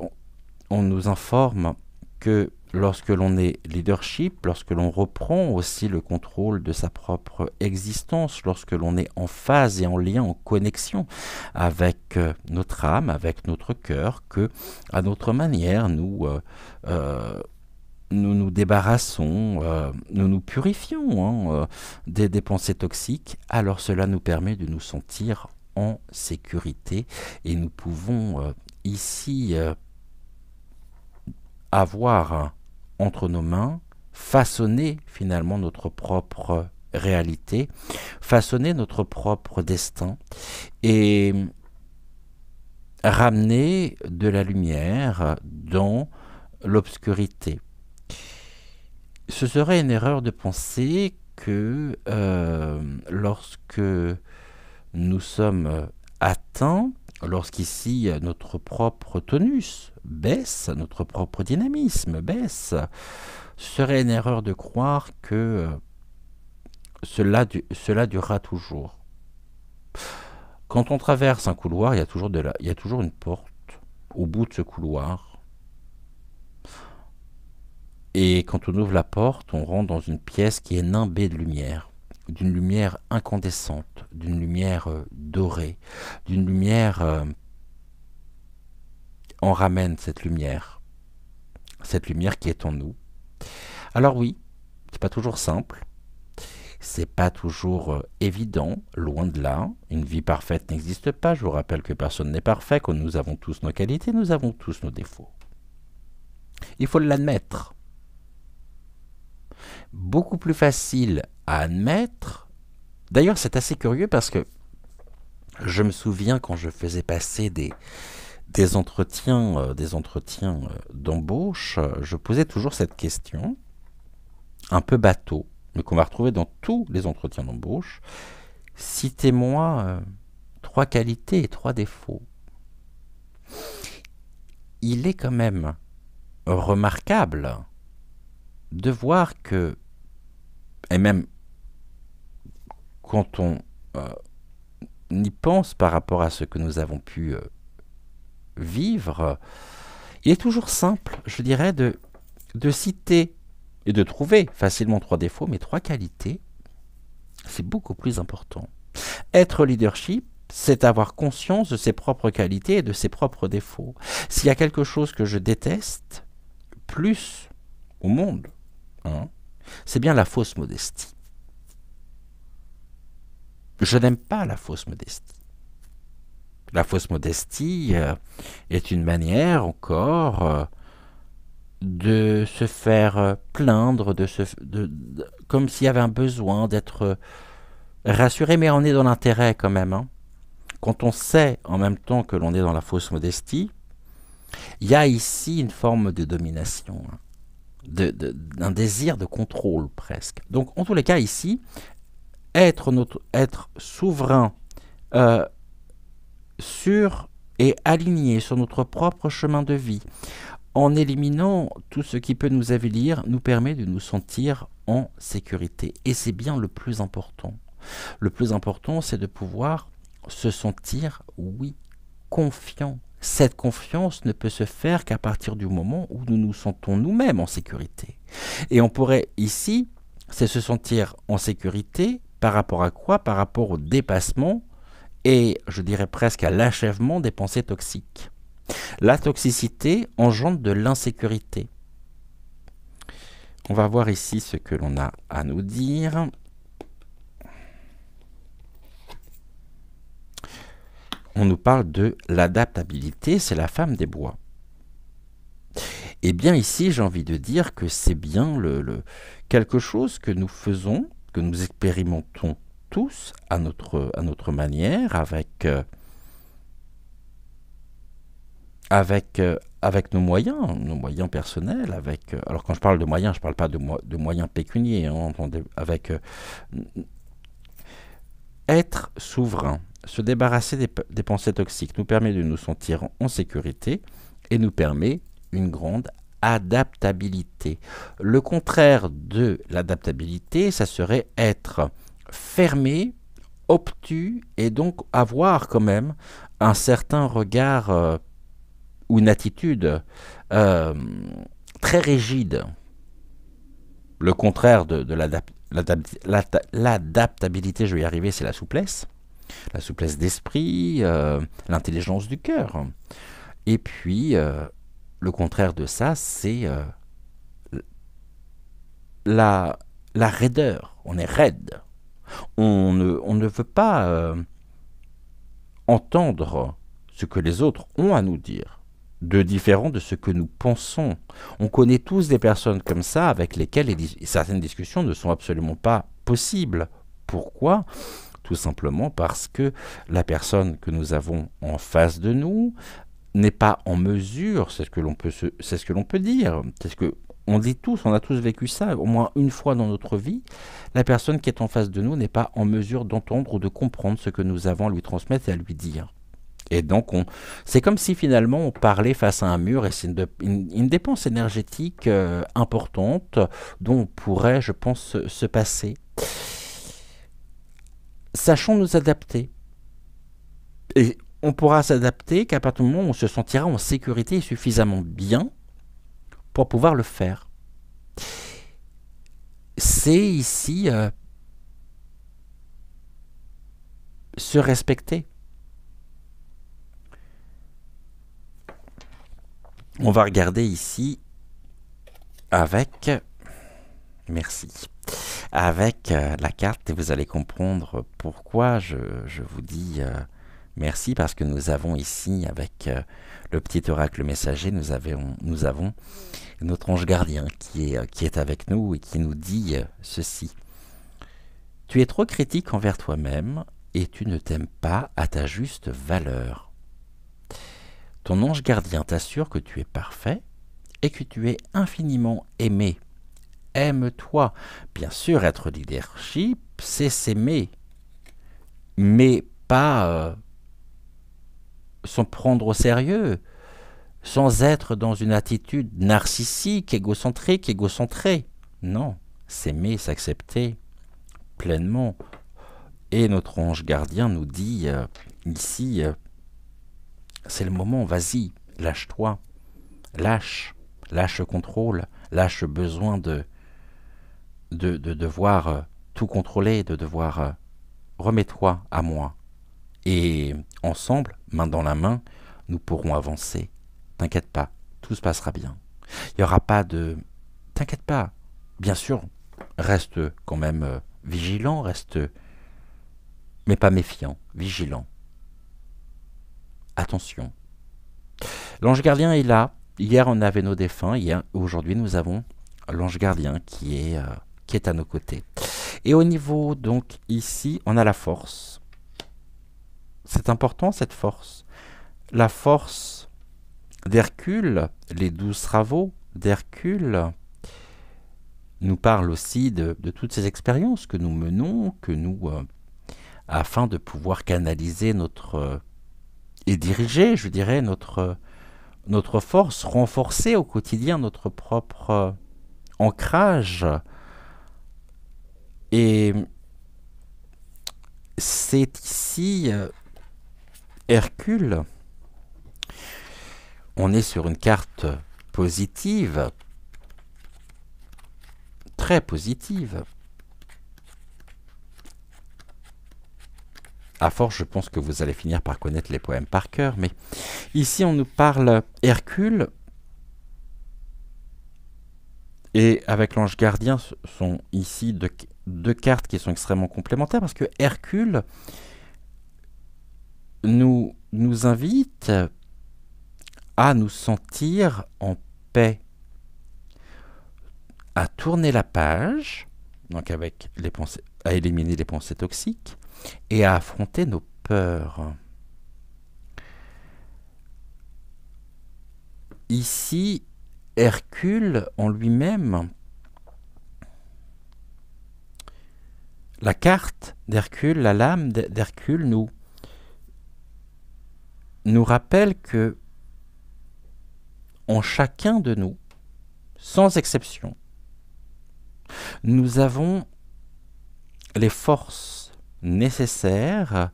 on nous informe que lorsque l'on est leadership, lorsque l'on reprend aussi le contrôle de sa propre existence, lorsque l'on est en phase et en lien, en connexion avec notre âme, avec notre cœur, que à notre manière, nous nous débarrassons, nous nous purifions des pensées toxiques, alors cela nous permet de nous sentir en sécurité et nous pouvons ici avoir entre nos mains, façonner finalement notre propre réalité, façonner notre propre destin et ramener de la lumière dans l'obscurité. Ce serait une erreur de penser que lorsque nous sommes atteints, lorsqu'ici notre propre tonus baisse, notre propre dynamisme baisse, ce serait une erreur de croire que cela durera toujours. Quand on traverse un couloir, il y a toujours une porte au bout de ce couloir. Et quand on ouvre la porte, on rentre dans une pièce qui est nimbée de lumière, d'une lumière incandescente, d'une lumière dorée, d'une lumière... on ramène cette lumière qui est en nous. Alors oui, c'est pas toujours simple, c'est pas toujours évident, loin de là. Une vie parfaite n'existe pas. Je vous rappelle que personne n'est parfait, que nous avons tous nos qualités, nous avons tous nos défauts. Il faut l'admettre. Beaucoup plus facile à admettre. D'ailleurs, c'est assez curieux parce que je me souviens quand je faisais passer des entretiens d'embauche, je posais toujours cette question, un peu bateau, mais qu'on va retrouver dans tous les entretiens d'embauche. Citez-moi 3 qualités et 3 défauts. Il est quand même remarquable de voir que, et même quand on y pense par rapport à ce que nous avons pu vivre, il est toujours simple, je dirais, de citer et de trouver facilement 3 défauts, mais 3 qualités, c'est beaucoup plus important. Être leadership, c'est avoir conscience de ses propres qualités et de ses propres défauts. S'il y a quelque chose que je déteste plus au monde, hein, c'est bien la fausse modestie. Je n'aime pas la fausse modestie. La fausse modestie est une manière encore de se faire plaindre, comme s'il y avait un besoin d'être rassuré, mais on est dans l'intérêt quand même. Hein. Quand on sait en même temps que l'on est dans la fausse modestie, il y a ici une forme de domination, hein, d'un désir de contrôle presque. Donc en tous les cas ici, être souverain sur et aligné sur notre propre chemin de vie, en éliminant tout ce qui peut nous avilir, nous permet de nous sentir en sécurité. Et c'est bien le plus important. Le plus important, c'est de pouvoir se sentir, oui, confiant. Cette confiance ne peut se faire qu'à partir du moment où nous nous sentons nous-mêmes en sécurité. Et on pourrait ici, c'est se sentir en sécurité par rapport à quoi? Par rapport au dépassement et, je dirais presque, à l'achèvement des pensées toxiques. La toxicité engendre de l'insécurité. On va voir ici ce que l'on a à nous dire. On nous parle de l'adaptabilité, c'est la femme des bois. Eh bien ici, j'ai envie de dire que c'est bien quelque chose que nous faisons, que nous expérimentons tous à notre manière, avec nos moyens personnels, alors quand je parle de moyens, je ne parle pas de moyens pécuniaires, hein, être souverain, se débarrasser des pensées toxiques nous permet de nous sentir en sécurité et nous permet une grande adaptabilité. Le contraire de l'adaptabilité, ça serait être fermé, obtus et donc avoir quand même un certain regard ou une attitude très rigide. Le contraire de l'adaptabilité, je vais y arriver, c'est la souplesse d'esprit, l'intelligence du cœur. Et puis, le contraire de ça, c'est la raideur. On est raide. On ne veut pas entendre ce que les autres ont à nous dire, de différent de ce que nous pensons. On connaît tous des personnes comme ça avec lesquelles certaines discussions ne sont absolument pas possibles. Pourquoi ? Tout simplement parce que la personne que nous avons en face de nous n'est pas en mesure, c'est ce que l'on peut dire, c'est ce que on dit tous, on a tous vécu ça, au moins une fois dans notre vie, la personne qui est en face de nous n'est pas en mesure d'entendre ou de comprendre ce que nous avons à lui transmettre et à lui dire. Et donc, c'est comme si finalement on parlait face à un mur et c'est une dépense énergétique importante dont on pourrait, je pense, se passer. Sachons nous adapter. Et on pourra s'adapter qu'à partir du moment où on se sentira en sécurité et suffisamment bien pour pouvoir le faire. C'est ici se respecter. On va regarder ici avec... Merci. Avec la carte, et vous allez comprendre pourquoi je vous dis merci, parce que nous avons ici, avec le petit oracle messager, nous avons notre ange gardien qui est avec nous et qui nous dit ceci. Tu es trop critique envers toi-même et tu ne t'aimes pas à ta juste valeur. Ton ange gardien t'assure que tu es parfait et que tu es infiniment aimé. Aime-toi. Bien sûr, être leadership, c'est s'aimer, mais pas sans prendre au sérieux, sans être dans une attitude narcissique, égocentrée. Non, s'aimer, s'accepter pleinement, Et notre ange gardien nous dit ici, c'est le moment, vas-y, lâche-toi, lâche le contrôle, lâche le besoin de devoir tout contrôler, de devoir remets-toi à moi. Et ensemble, main dans la main, nous pourrons avancer. T'inquiète pas, tout se passera bien. Il n'y aura pas de... T'inquiète pas, bien sûr, reste quand même vigilant, reste... mais pas méfiant, vigilant. Attention. L'ange gardien est là. Hier, on avait nos défunts. Aujourd'hui, nous avons l'ange gardien qui est à nos côtés. Et au niveau, donc, ici, on a la force. C'est important, cette force. La force d'Hercule, les 12 travaux d'Hercule, nous parlent aussi de toutes ces expériences que nous menons, afin de pouvoir canaliser et diriger, je dirais, notre force, renforcer au quotidien notre propre ancrage. Et c'est ici Hercule. On est sur une carte positive, très positive. À force, je pense que vous allez finir par connaître les poèmes par cœur, mais ici on nous parle Hercule, et avec l'ange gardien, ce sont ici deux cartes qui sont extrêmement complémentaires, parce que Hercule nous invite à nous sentir en paix, à tourner la page, donc avec à éliminer les pensées toxiques, et à affronter nos peurs. Ici, Hercule en lui-même, la carte d'Hercule, la lame d'Hercule nous rappelle que en chacun de nous, sans exception, nous avons les forces nécessaires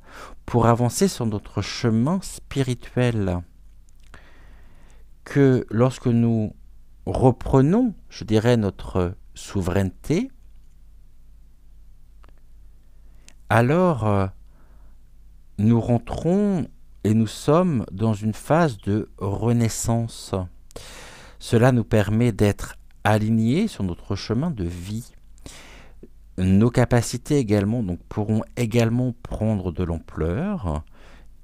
pour avancer sur notre chemin spirituel. Que lorsque nous reprenons, je dirais, notre souveraineté, alors nous rentrons et nous sommes dans une phase de renaissance. Cela nous permet d'être alignés sur notre chemin de vie. Nos capacités également pourront également prendre de l'ampleur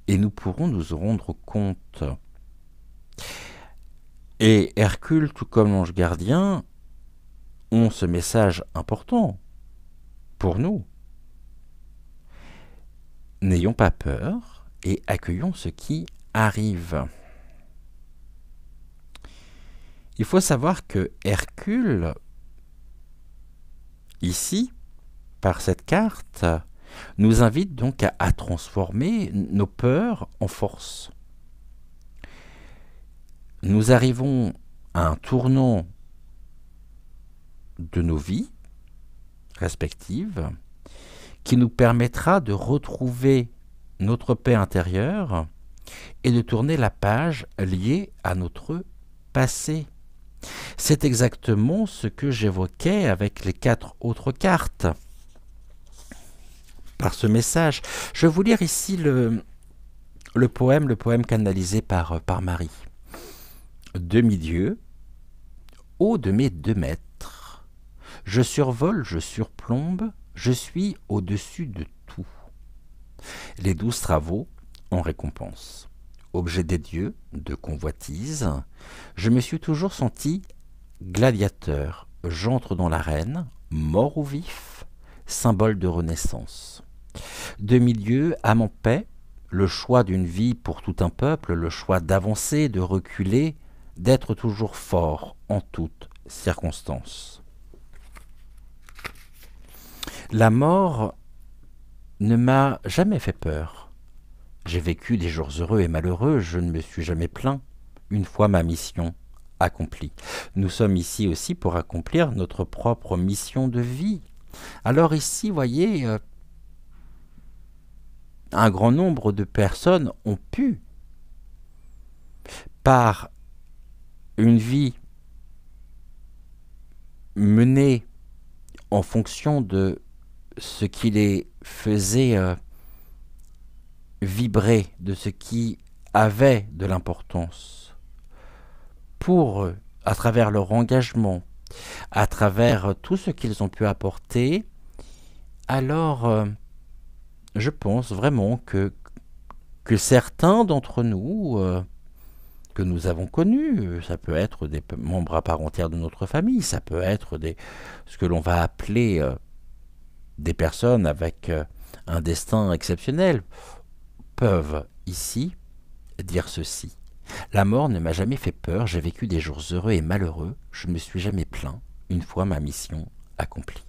et nous pourrons nous rendre compte. Et Hercule, tout comme l'ange gardien, ont ce message important pour nous. N'ayons pas peur et accueillons ce qui arrive. Il faut savoir que Hercule, ici, par cette carte, nous invite donc à transformer nos peurs en force. Nous arrivons à un tournant de nos vies respectives qui nous permettra de retrouver notre paix intérieure et de tourner la page liée à notre passé. C'est exactement ce que j'évoquais avec les 4 autres cartes. Par ce message, je vais vous lire ici le poème canalisé par Marie. Demi-dieu, haut de mes 2 mètres, je survole, je surplombe, je suis au-dessus de tout. Les 12 travaux en récompense. Objet des dieux, de convoitise, je me suis toujours senti gladiateur. J'entre dans l'arène, mort ou vif, symbole de renaissance. Demi-dieu, âme en paix, le choix d'une vie pour tout un peuple, le choix d'avancer, de reculer, d'être toujours fort en toutes circonstances. La mort ne m'a jamais fait peur. J'ai vécu des jours heureux et malheureux, je ne me suis jamais plaint, une fois ma mission accomplie. Nous sommes ici aussi pour accomplir notre propre mission de vie. Alors ici, voyez, un grand nombre de personnes ont pu, par une vie menée en fonction de ce qui les faisait vibrer, de ce qui avait de l'importance pour eux, à travers leur engagement, à travers tout ce qu'ils ont pu apporter, alors je pense vraiment que certains d'entre nous que nous avons connus, ça peut être des membres à part entière de notre famille, ça peut être ce que l'on va appeler des personnes avec un destin exceptionnel, peuvent ici dire ceci. La mort ne m'a jamais fait peur, j'ai vécu des jours heureux et malheureux, je ne me suis jamais plaint, une fois ma mission accomplie.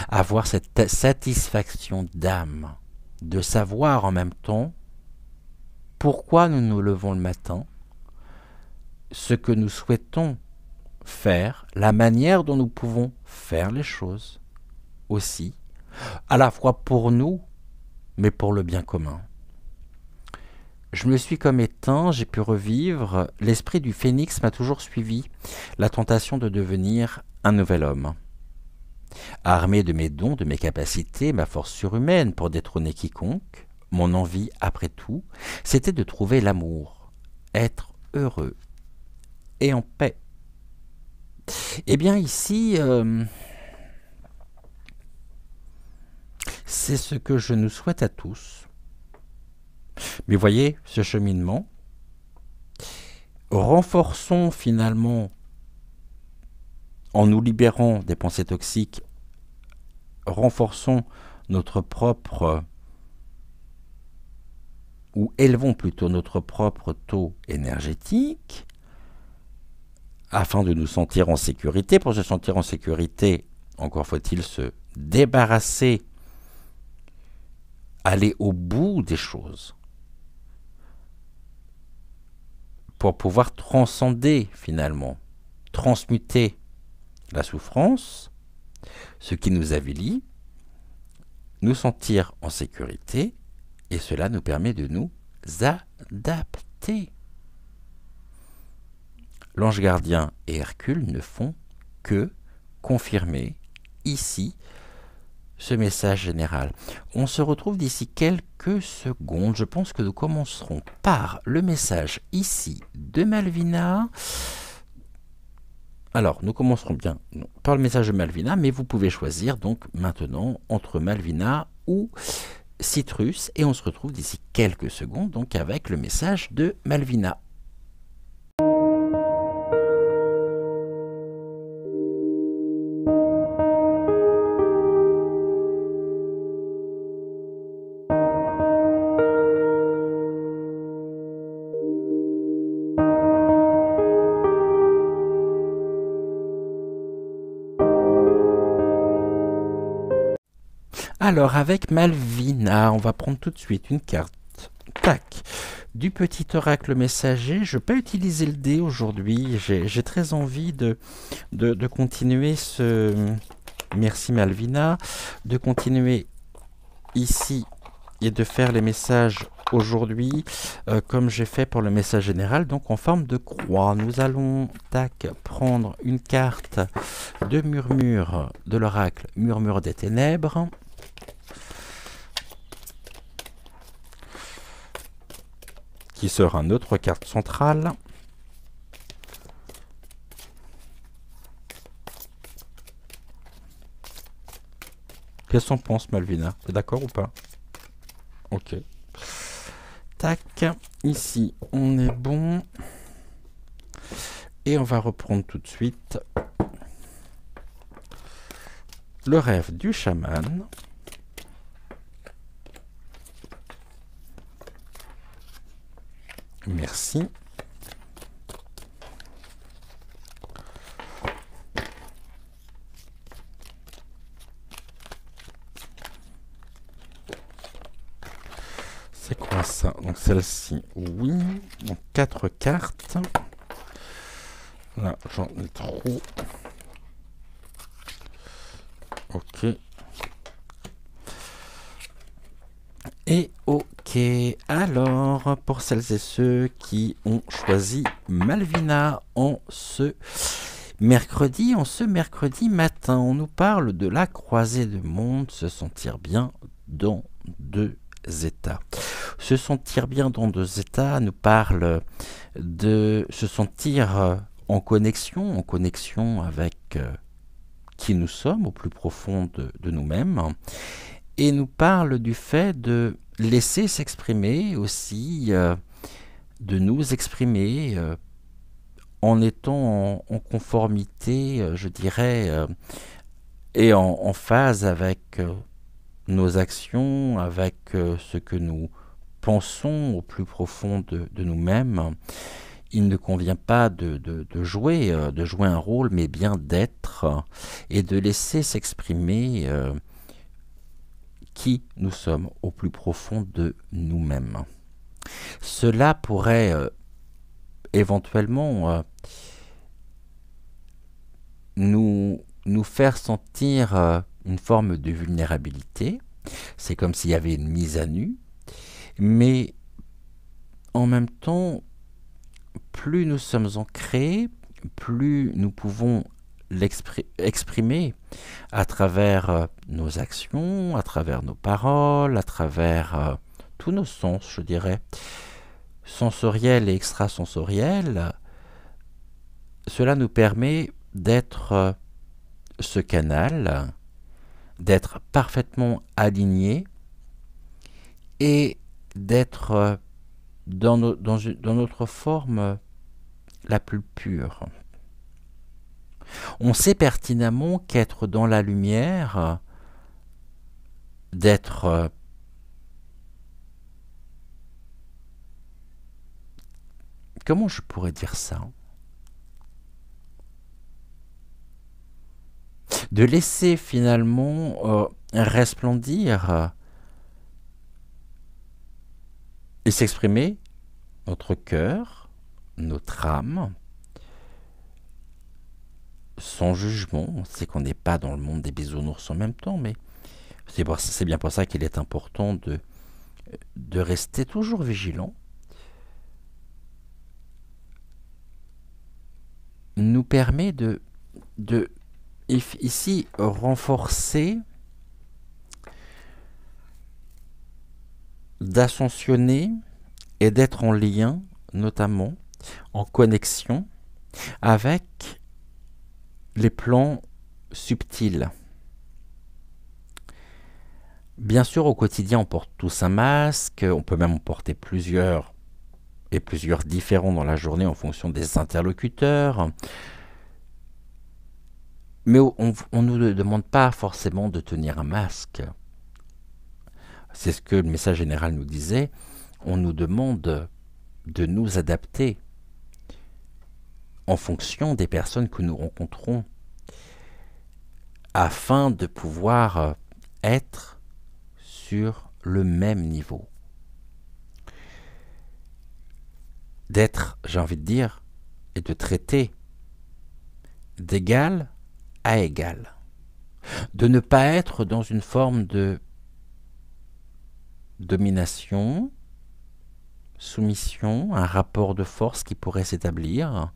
Avoir cette satisfaction d'âme, de savoir en même temps pourquoi nous nous levons le matin, ce que nous souhaitons faire, la manière dont nous pouvons faire les choses aussi, à la fois pour nous, mais pour le bien commun. Je me suis comme éteint, j'ai pu revivre, l'esprit du phénix m'a toujours suivi, la tentation de devenir un nouvel homme. Armé de mes dons, de mes capacités, ma force surhumaine pour détrôner quiconque, mon envie, après tout, c'était de trouver l'amour, être heureux et en paix. Eh bien ici, c'est ce que je nous souhaite à tous. Mais voyez, ce cheminement, renforçons finalement, en nous libérant des pensées toxiques, renforçons notre propre, ou élevons plutôt notre propre taux énergétique, afin de nous sentir en sécurité. Pour se sentir en sécurité, encore faut-il se débarrasser, aller au bout des choses, pour pouvoir transcender finalement, transmuter la souffrance, ce qui nous avilit, nous sentir en sécurité, et cela nous permet de nous adapter. L'ange gardien et Hercule ne font que confirmer ici ce message général. On se retrouve d'ici quelques secondes. Je pense que nous commencerons par le message ici de Malvina. Alors, nous commencerons bien par le message de Malvina, mais vous pouvez choisir donc maintenant entre Malvina ou Citrus, et on se retrouve d'ici quelques secondes donc avec le message de Malvina. Alors, avec Malvina, on va prendre tout de suite une carte. Tac. Du petit oracle messager. Je ne vais pas utiliser le dé aujourd'hui. J'ai très envie de continuer ce... Merci Malvina. De continuer ici et de faire les messages aujourd'hui comme j'ai fait pour le message général, donc en forme de croix. Nous allons tac, prendre une carte de murmure de l'oracle Murmure des Ténèbres. Qui sera notre carte centrale. Qu'est-ce qu'on pense, Malvina? T'es d'accord ou pas? Ok. Tac, ici, on est bon. Et on va reprendre tout de suite le rêve du chaman. Merci. C'est quoi ça? Donc celle-ci, oui. Donc 4 cartes. Là, j'en ai trop. Ok. Et ok, alors pour celles et ceux qui ont choisi Malvina en ce mercredi matin, on nous parle de la croisée de monde, se sentir bien dans deux états. Se sentir bien dans deux états nous parle de se sentir en connexion avec qui nous sommes au plus profond de nous-mêmes, et nous parle du fait de laisser s'exprimer aussi, de nous exprimer en étant en conformité, je dirais, et en phase avec nos actions, avec ce que nous pensons au plus profond de nous-mêmes. Il ne convient pas de jouer un rôle, mais bien d'être et de laisser s'exprimer qui nous sommes au plus profond de nous-mêmes. Cela pourrait éventuellement nous faire sentir une forme de vulnérabilité. C'est comme s'il y avait une mise à nu, mais en même temps, plus nous sommes ancrés, plus nous pouvons l'exprimer à travers nos actions, à travers nos paroles, à travers tous nos sens, je dirais, sensoriels et extrasensoriels. Cela nous permet d'être ce canal, d'être parfaitement aligné et d'être dans notre forme la plus pure. On sait pertinemment qu'être dans la lumière, d'être comment je pourrais dire ça? De laisser finalement resplendir et s'exprimer notre cœur, notre âme, sans jugement. On sait qu'on n'est pas dans le monde des bisounours en même temps, mais c'est bien pour ça qu'il est important de rester toujours vigilant. Nous permet de ici renforcer, d'ascensionner et d'être en lien, notamment en connexion avec les plans subtils. Bien sûr, au quotidien, on porte tous un masque, on peut même en porter plusieurs, et plusieurs différents dans la journée en fonction des interlocuteurs. Mais on ne nous demande pas forcément de tenir un masque. C'est ce que le message général nous disait. On nous demande de nous adapter en fonction des personnes que nous rencontrons afin de pouvoir être sur le même niveau. D'être, j'ai envie de dire, et de traiter d'égal à égal. De ne pas être dans une forme de domination, soumission, un rapport de force qui pourrait s'établir,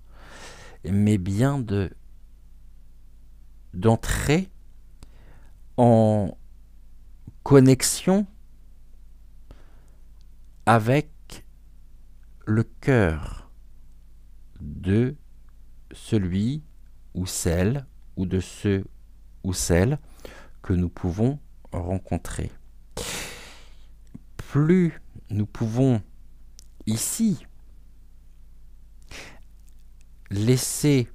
mais bien d'entrer en connexion avec le cœur de celui ou celle ou de ceux ou celles que nous pouvons rencontrer. Plus nous pouvons ici laisser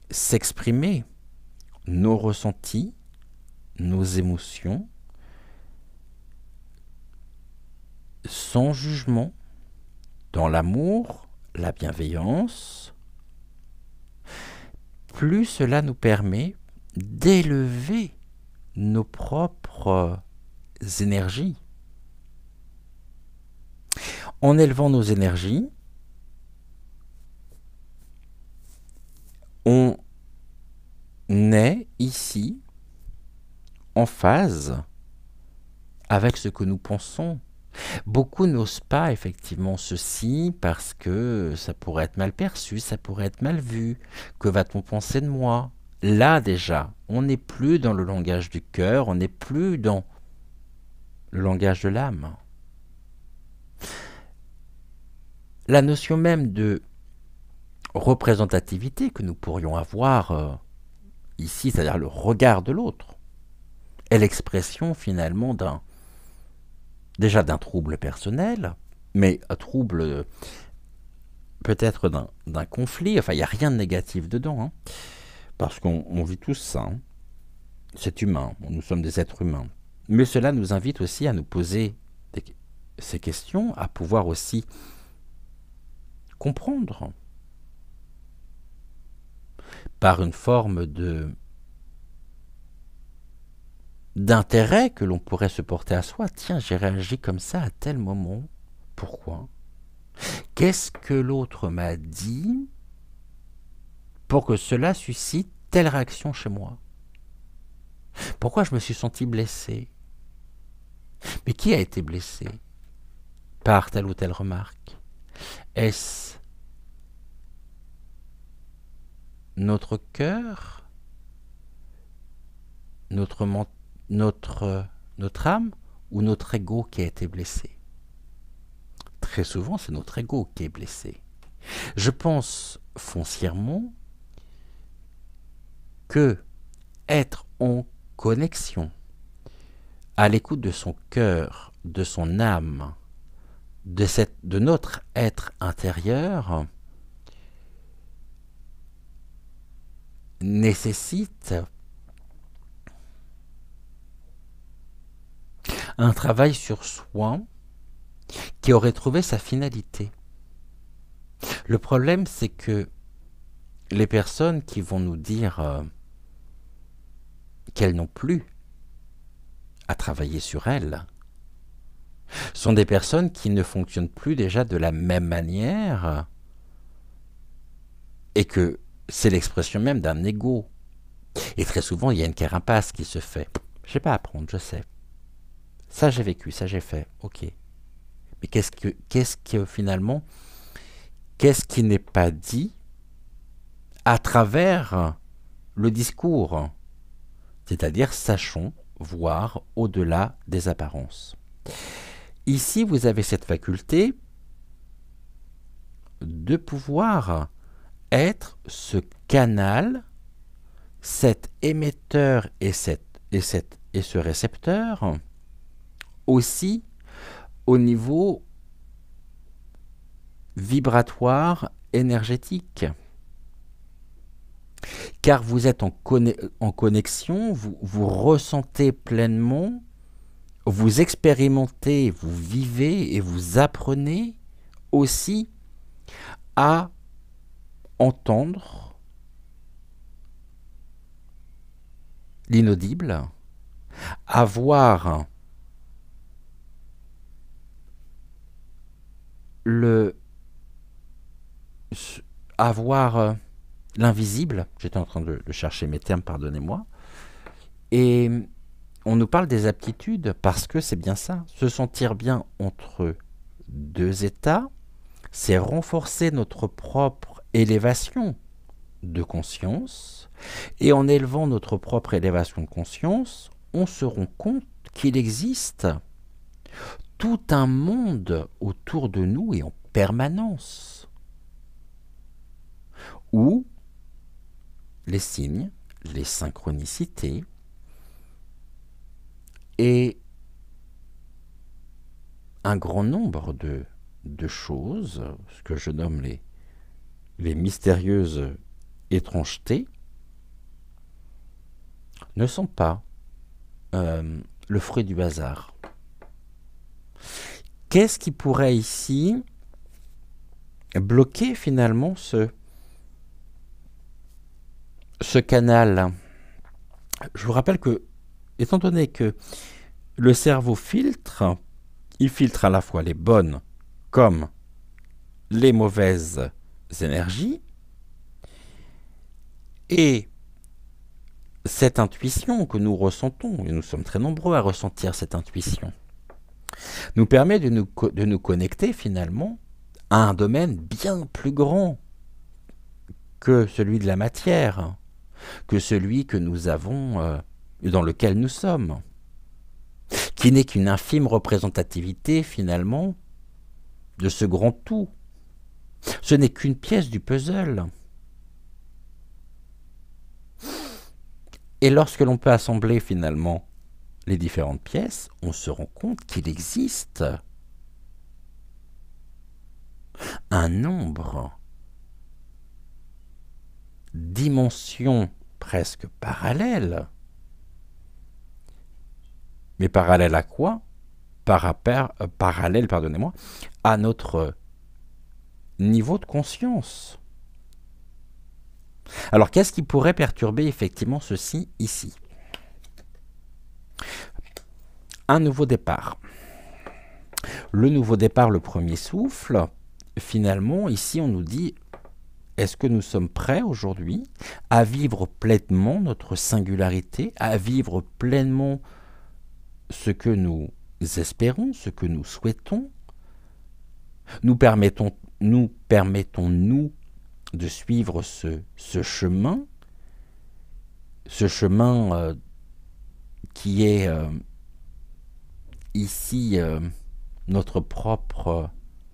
s'exprimer nos ressentis, nos émotions, sans jugement, dans l'amour, la bienveillance, plus cela nous permet d'élever nos propres énergies. En élevant nos énergies, on est ici en phase avec ce que nous pensons. Beaucoup n'osent pas effectivement ceci parce que ça pourrait être mal perçu, ça pourrait être mal vu. Que va-t-on penser de moi? Là déjà, on n'est plus dans le langage du cœur, on n'est plus dans le langage de l'âme. La notion même de représentativité que nous pourrions avoir ici, c'est-à-dire le regard de l'autre, est l'expression finalement déjà d'un trouble personnel, mais un trouble peut-être d'un conflit. Enfin, il n'y a rien de négatif dedans, hein, parce qu'on vit tous ça. Hein. C'est humain, nous sommes des êtres humains. Mais cela nous invite aussi à nous poser ces questions, à pouvoir aussi comprendre par une forme d'intérêt que l'on pourrait se porter à soi. Tiens, j'ai réagi comme ça à tel moment. Pourquoi? Qu'est-ce que l'autre m'a dit pour que cela suscite telle réaction chez moi? Pourquoi je me suis senti blessé? Mais qui a été blessé par telle ou telle remarque? Est-ce notre cœur, notre âme ou notre ego qui a été blessé? Très souvent, c'est notre ego qui est blessé. Je pense foncièrement que être en connexion, à l'écoute de son cœur, de son âme, de notre être intérieur, nécessite un travail sur soi qui aurait trouvé sa finalité. Le problème, c'est que les personnes qui vont nous dire qu'elles n'ont plus à travailler sur elles sont des personnes qui ne fonctionnent plus déjà de la même manière et que c'est l'expression même d'un ego. Et très souvent, il y a une carapace qui se fait. Je n'ai pas à apprendre, je sais. Ça, j'ai vécu, ça, j'ai fait. Ok. Mais qu'est-ce que finalement, qu'est-ce qui n'est pas dit à travers le discours? C'est-à-dire, sachons voir au-delà des apparences. Ici, vous avez cette faculté de pouvoir être ce canal, cet émetteur et ce récepteur, aussi au niveau vibratoire énergétique. Car vous êtes en connexion, vous ressentez pleinement, vous expérimentez, vous vivez et vous apprenez aussi à entendre l'inaudible, à voir l'invisible. J'étais en train de chercher mes termes, pardonnez-moi. Et on nous parle des aptitudes parce que c'est bien ça. Se sentir bien entre deux états, c'est renforcer notre propre élévation de conscience. Et en élevant notre propre élévation de conscience, on se rend compte qu'il existe tout un monde autour de nous et en permanence, où les signes, les synchronicités et un grand nombre de choses, ce que je nomme les mystérieuses étrangetés, ne sont pas le fruit du hasard. Qu'est-ce qui pourrait ici bloquer finalement ce canal? Je vous rappelle que, étant donné que le cerveau filtre, il filtre à la fois les bonnes comme les mauvaises énergies, et cette intuition que nous ressentons, et nous sommes très nombreux à ressentir cette intuition, nous permet de nous connecter finalement à un domaine bien plus grand que celui de la matière, que celui que nous avons, dans lequel nous sommes, qui n'est qu'une infime représentativité finalement de ce grand tout. Ce n'est qu'une pièce du puzzle. Et lorsque l'on peut assembler finalement les différentes pièces, on se rend compte qu'il existe un nombre, dimensions presque parallèles. Mais parallèles à quoi? Parallèles, pardonnez-moi, à notre niveau de conscience. Alors, qu'est-ce qui pourrait perturber effectivement ceci ici? Un nouveau départ. Le nouveau départ, le premier souffle, finalement, ici, on nous dit, est-ce que nous sommes prêts aujourd'hui à vivre pleinement notre singularité, à vivre pleinement ce que nous espérons, ce que nous souhaitons? Nous permettons-nous de suivre ce chemin qui est ici notre propre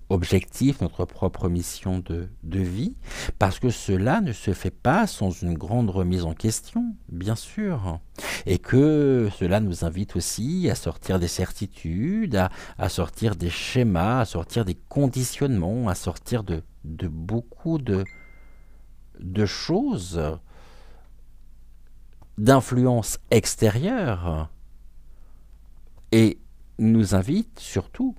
objectif, notre propre mission de vie, parce que cela ne se fait pas sans une grande remise en question, bien sûr, et que cela nous invite aussi à sortir des certitudes, à sortir des schémas, à sortir des conditionnements, à sortir de beaucoup de choses, d'influences extérieures, et nous invite surtout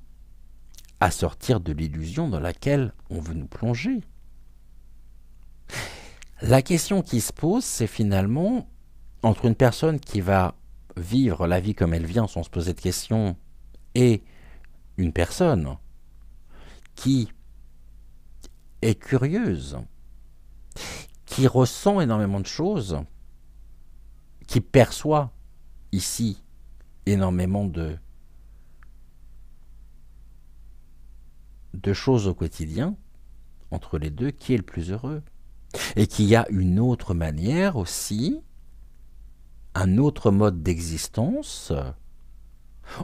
à sortir de l'illusion dans laquelle on veut nous plonger. La question qui se pose, c'est finalement, entre une personne qui va vivre la vie comme elle vient sans se poser de questions, et une personne qui est curieuse, qui ressent énormément de choses, qui perçoit ici énormément de choses au quotidien, entre les deux, qui est le plus heureux? Et qu'il y a une autre manière aussi, un autre mode d'existence,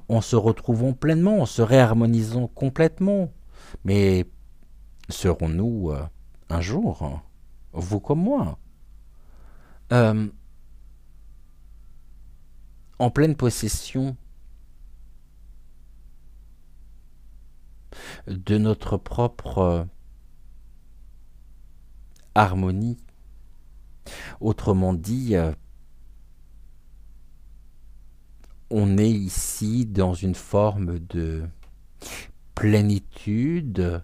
en se retrouvant pleinement, en se réharmonisant complètement. Mais serons-nous un jour, vous comme moi, en pleine possession de notre propre harmonie? Autrement dit, on est ici dans une forme de plénitude,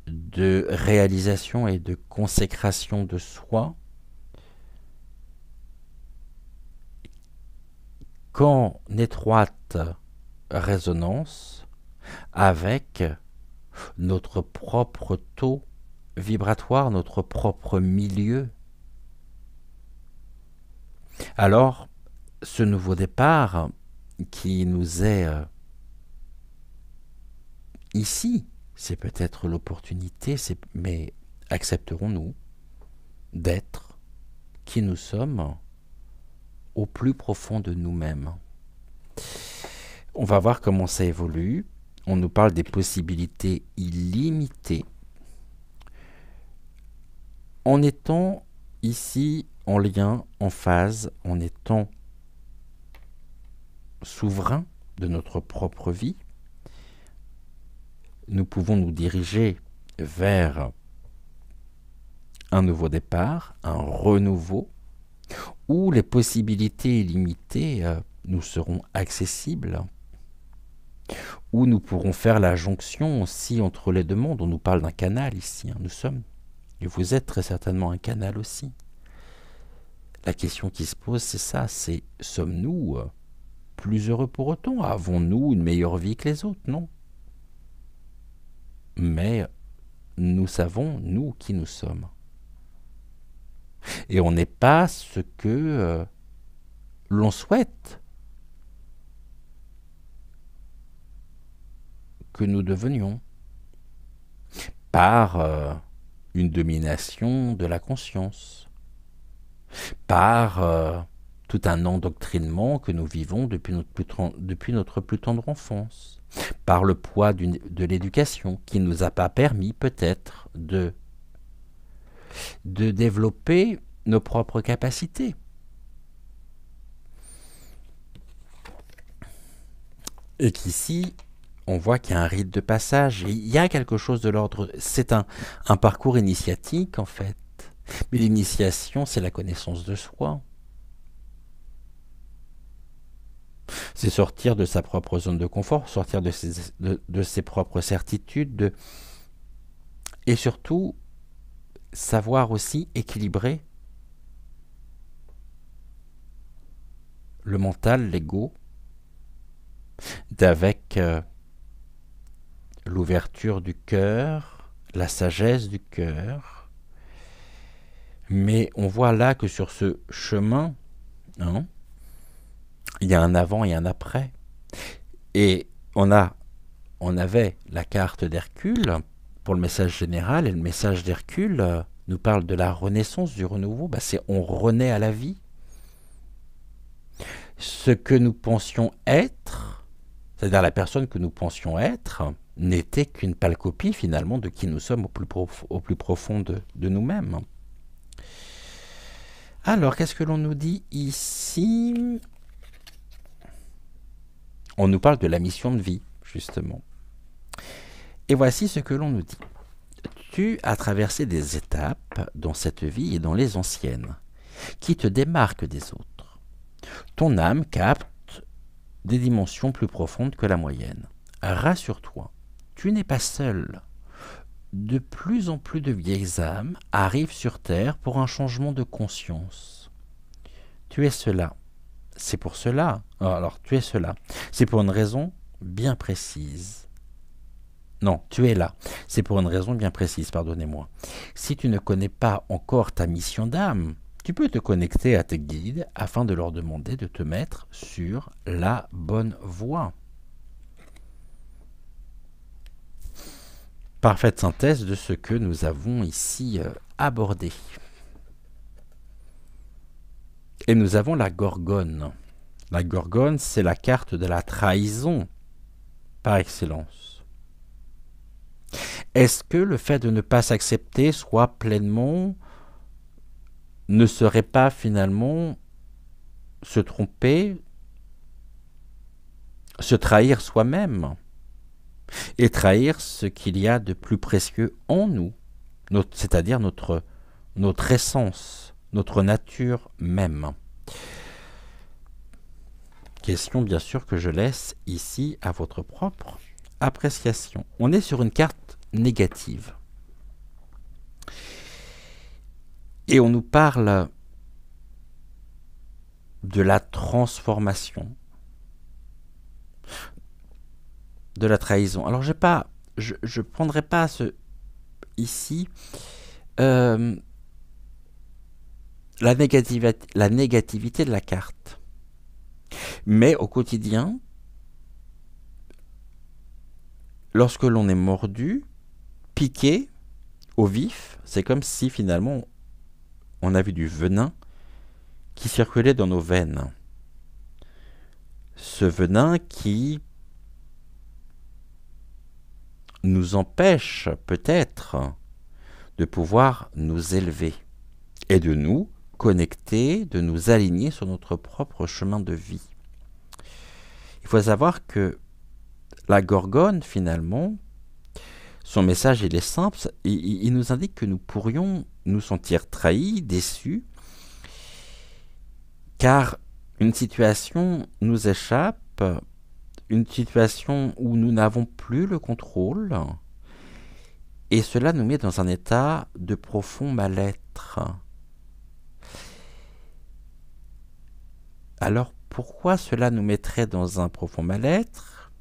de réalisation et de consécration de soi, qu'en étroite résonance avec notre propre taux vibratoire, notre propre milieu. Alors, ce nouveau départ qui nous est ici, c'est peut-être l'opportunité, mais accepterons-nous d'être qui nous sommes au plus profond de nous-mêmes? On va voir comment ça évolue. On nous parle des possibilités illimitées. En étant ici en lien, en phase, en étant souverain de notre propre vie, nous pouvons nous diriger vers un nouveau départ, un renouveau, où les possibilités illimitées nous seront accessibles, où nous pourrons faire la jonction aussi entre les deux mondes. On nous parle d'un canal ici, nous sommes, et vous êtes très certainement un canal aussi. La question qui se pose, c'est ça, c'est sommes-nous plus heureux pour autant? Avons-nous une meilleure vie que les autres? Non. Mais nous savons, nous, qui nous sommes. Et on n'est pas ce que l'on souhaite que nous devenions par une domination de la conscience, par tout un endoctrinement que nous vivons depuis notre plus tendre enfance, par le poids de l'éducation qui ne nous a pas permis peut-être de développer nos propres capacités. Et qu'ici, on voit qu'il y a un rite de passage, et il y a quelque chose de l'ordre... C'est un parcours initiatique, en fait. Mais l'initiation, c'est la connaissance de soi. C'est sortir de sa propre zone de confort, sortir de ses propres certitudes, et surtout, savoir aussi équilibrer le mental, l'ego, d'avec l'ouverture du cœur, la sagesse du cœur. Mais on voit là que sur ce chemin, hein, il y a un avant et un après. Et on avait la carte d'Hercule pour le message général, et le message d'Hercule nous parle de la renaissance, du renouveau. C'est on renaît à la vie. Ce que nous pensions être, c'est-à-dire la personne que nous pensions être, n'était qu'une pâle copie finalement de qui nous sommes au plus profond de nous-mêmes. Alors, qu'est-ce que l'on nous dit ici? On nous parle de la mission de vie, justement. Et voici ce que l'on nous dit. Tu as traversé des étapes dans cette vie et dans les anciennes, qui te démarquent des autres. Ton âme capte des dimensions plus profondes que la moyenne. Rassure-toi, tu n'es pas seul. De plus en plus de vieilles âmes arrivent sur Terre pour un changement de conscience. Tu es cela. C'est pour cela. Alors, tu es cela. C'est pour une raison bien précise. Non, tu es là. C'est pour une raison bien précise, pardonnez-moi. Si tu ne connais pas encore ta mission d'âme, tu peux te connecter à tes guides afin de leur demander de te mettre sur la bonne voie. Parfaite synthèse de ce que nous avons ici abordé. Et nous avons la Gorgone. La Gorgone, c'est la carte de la trahison par excellence. Est-ce que le fait de ne pas s'accepter soit pleinement, ne serait pas finalement se tromper, se trahir soi-même et trahir ce qu'il y a de plus précieux en nous, c'est-à-dire notre essence, notre nature même? Question bien sûr que je laisse ici à votre propre appréciation. On est sur une carte négative. Et on nous parle de la transformation, de la trahison. Alors je ne prendrai pas ici la négativité de la carte. Mais au quotidien, lorsque l'on est mordu, piqué au vif, c'est comme si finalement on avait du venin qui circulait dans nos veines. Ce venin qui nous empêche peut-être de pouvoir nous élever et de nous connecter, de nous aligner sur notre propre chemin de vie. Il faut savoir que la Gorgone, finalement, son message, il est simple, il nous indique que nous pourrions nous sentir trahis, déçus, car une situation nous échappe, une situation où nous n'avons plus le contrôle, et cela nous met dans un état de profond mal-être. Alors, pourquoi cela nous mettrait dans un profond mal-être,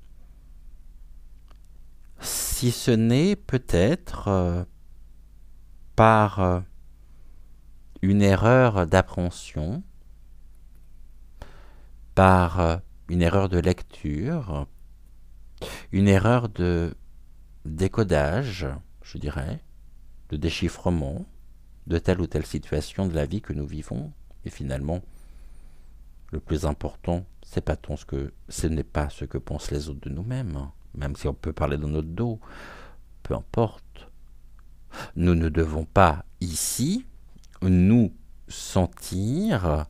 si ce n'est peut-être par une erreur d'appréhension, par une erreur de lecture, une erreur de décodage, je dirais, de déchiffrement de telle ou telle situation de la vie que nous vivons. Et finalement, le plus important, ce n'est pas ce que pensent les autres de nous-mêmes, hein. Même si on peut parler dans notre dos, peu importe. Nous ne devons pas ici nous sentir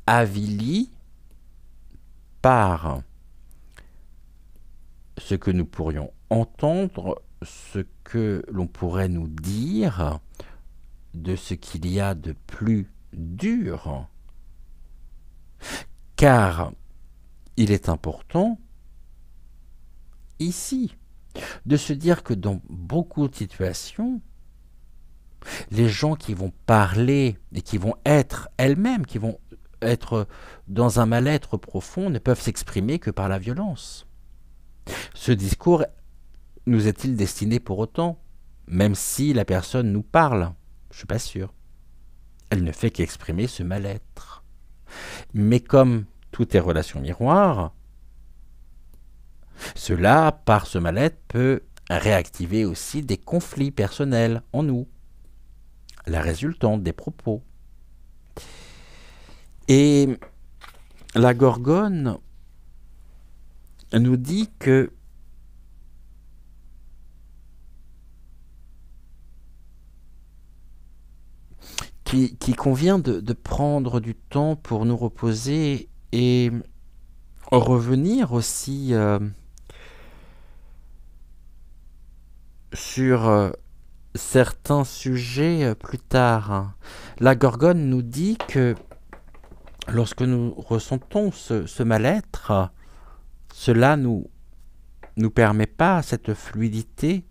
avilis par ce que nous pourrions entendre, ce que l'on pourrait nous dire de ce qu'il y a de plus dur, car il est important ici de se dire que dans beaucoup de situations, les gens qui vont parler et qui vont être elles-mêmes, qui vont être dans un mal-être profond, ne peuvent s'exprimer que par la violence. Ce discours nous est-il destiné pour autant, même si la personne nous parle? Je ne suis pas sûr. Elle ne fait qu'exprimer ce mal-être. Mais comme tout est relation miroir, cela, par ce mal-être, peut réactiver aussi des conflits personnels en nous, la résultante des propos. Et la Gorgone nous dit que qu'il convient de prendre du temps pour nous reposer et revenir aussi sur certains sujets plus tard. La Gorgone nous dit que lorsque nous ressentons ce mal-être, cela nous permet pas cette fluidité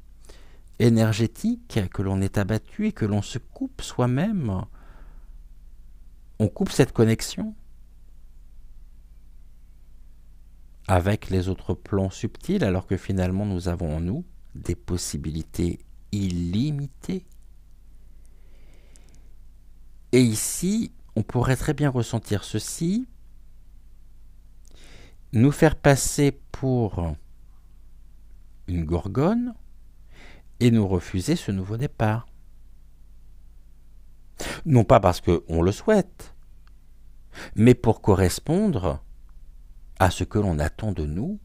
énergétique, que l'on est abattu et que l'on se coupe soi-même. On coupe cette connexion avec les autres plans subtils, alors que finalement nous avons en nous des possibilités illimitées. Et ici, on pourrait très bien ressentir ceci, nous faire passer pour une gorgone et nous refuser ce nouveau départ. Non pas parce qu'on le souhaite, mais pour correspondre à ce que l'on attend de nous.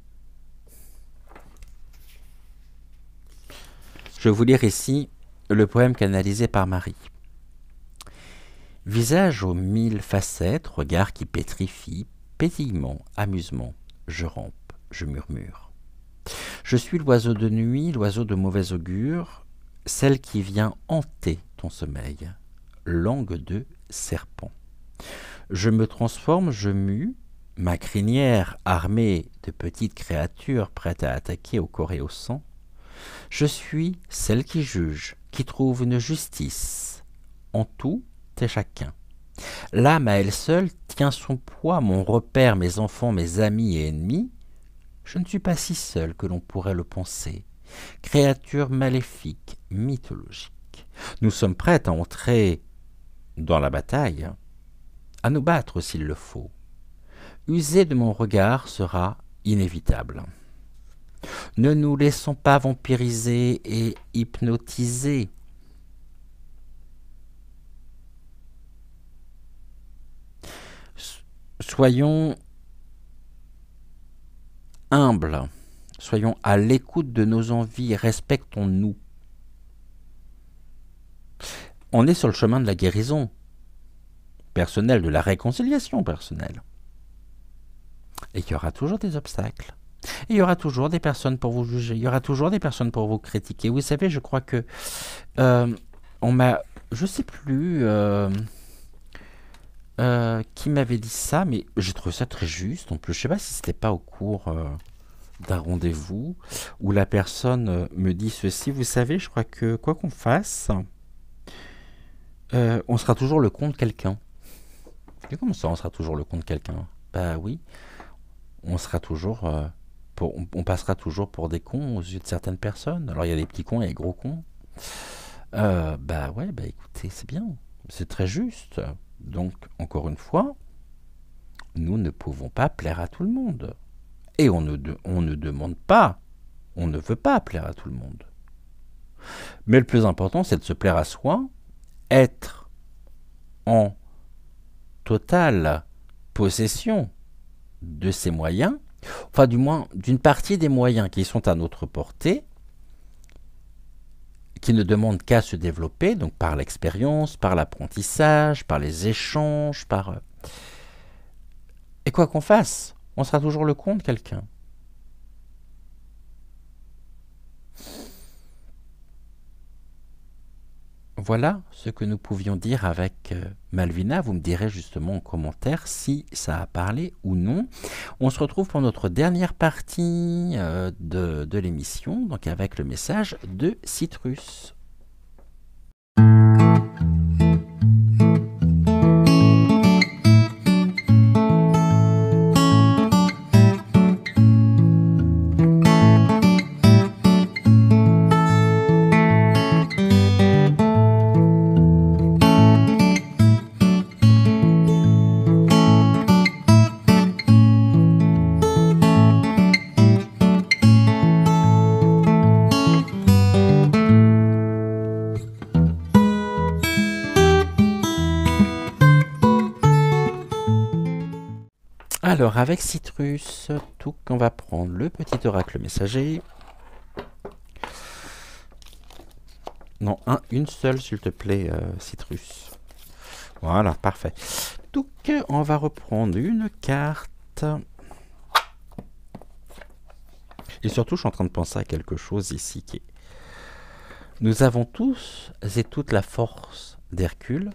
Je vais vous lire ici le poème canalisé par Marie. Visage aux 1000 facettes, regard qui pétrifie, pétillement, amusement, je rampe, je murmure. Je suis l'oiseau de nuit, l'oiseau de mauvais augure, celle qui vient hanter ton sommeil, langue de serpent. Je me transforme, je mue, ma crinière armée de petites créatures prêtes à attaquer au corps et au sang. Je suis celle qui juge, qui trouve une justice en tout et chacun. L'âme à elle seule tient son poids, mon repère, mes enfants, mes amis et ennemis. Je ne suis pas si seul que l'on pourrait le penser. Créature maléfique, mythologique. Nous sommes prêtes à entrer dans la bataille, à nous battre s'il le faut. User de mon regard sera inévitable. Ne nous laissons pas vampiriser et hypnotiser. Soyons humbles, soyons à l'écoute de nos envies, respectons-nous. On est sur le chemin de la guérison personnelle, de la réconciliation personnelle. Et il y aura toujours des obstacles. Et il y aura toujours des personnes pour vous juger. Il y aura toujours des personnes pour vous critiquer. Vous savez, je crois que on m'a, je sais plus qui m'avait dit ça, mais j'ai trouvé ça très juste. En plus, je sais pas si c'était pas au cours d'un rendez-vous où la personne me dit ceci. Vous savez, je crois que quoi qu'on fasse, on sera toujours le con de quelqu'un. Et comment ça, on sera toujours le con de quelqu'un? Bah oui, on sera toujours, on passera toujours pour des cons aux yeux de certaines personnes. Alors il y a des petits cons et des gros cons. Bah ouais, bah écoutez, c'est bien, c'est très juste. Donc, encore une fois, nous ne pouvons pas plaire à tout le monde. Et on ne demande pas, on ne veut pas plaire à tout le monde. Mais le plus important, c'est de se plaire à soi, être en totale possession de ses moyens, enfin du moins d'une partie des moyens qui sont à notre portée, qui ne demandent qu'à se développer, donc par l'expérience, par l'apprentissage, par les échanges, par... Et quoi qu'on fasse, on sera toujours le compte de quelqu'un. Voilà ce que nous pouvions dire avec Malvina. Vous me direz justement en commentaire si ça a parlé ou non. On se retrouve pour notre dernière partie de l'émission, donc avec le message de Citrus. Alors, avec Citrus, tout on va prendre le petit oracle messager. Non, une seule, s'il te plaît, Citrus. Voilà, parfait. Donc, on va reprendre une carte. Et surtout, je suis en train de penser à quelque chose ici qui est... Nous avons tous et toute la force d'Hercule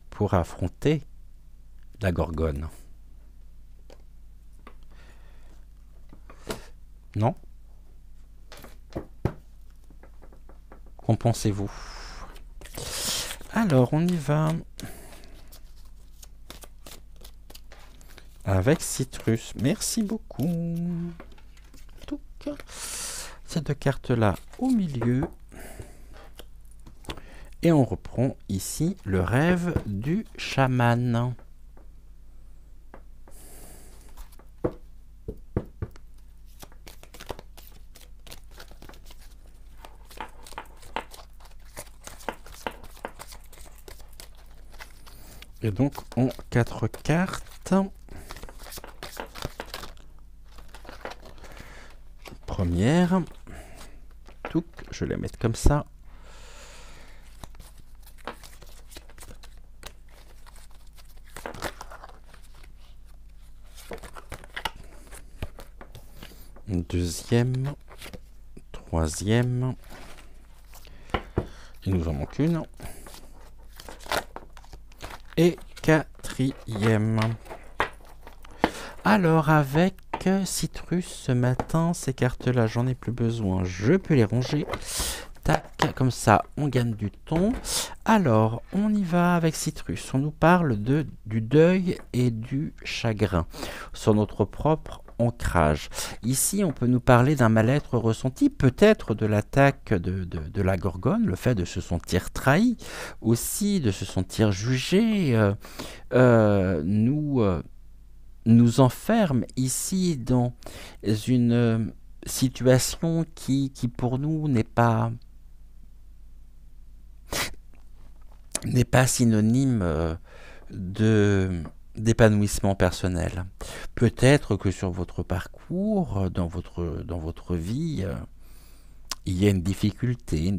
pour affronter la Gorgone. Non? Qu'en pensez-vous? Alors, on y va. Avec Citrus. Merci beaucoup. Ces deux cartes-là au milieu. Et on reprend ici le rêve du chaman. Et donc, en 4 cartes. Première. Touc, je vais la mettre comme ça. Deuxième. Troisième. Il nous en manque une. Et quatrième. Alors avec Citrus ce matin, ces cartes-là, j'en ai plus besoin. Je peux les ranger. Tac, comme ça, on gagne du temps. Alors, on y va avec Citrus. On nous parle du deuil et du chagrin sur notre propre ancrage. Ici, on peut nous parler d'un mal-être ressenti, peut-être de l'attaque de la Gorgone, le fait de se sentir trahi, aussi de se sentir jugé, nous enferme ici dans une situation qui pour nous n'est pas synonyme d'épanouissement personnel. Peut-être que sur votre parcours, dans votre vie, il y a une difficulté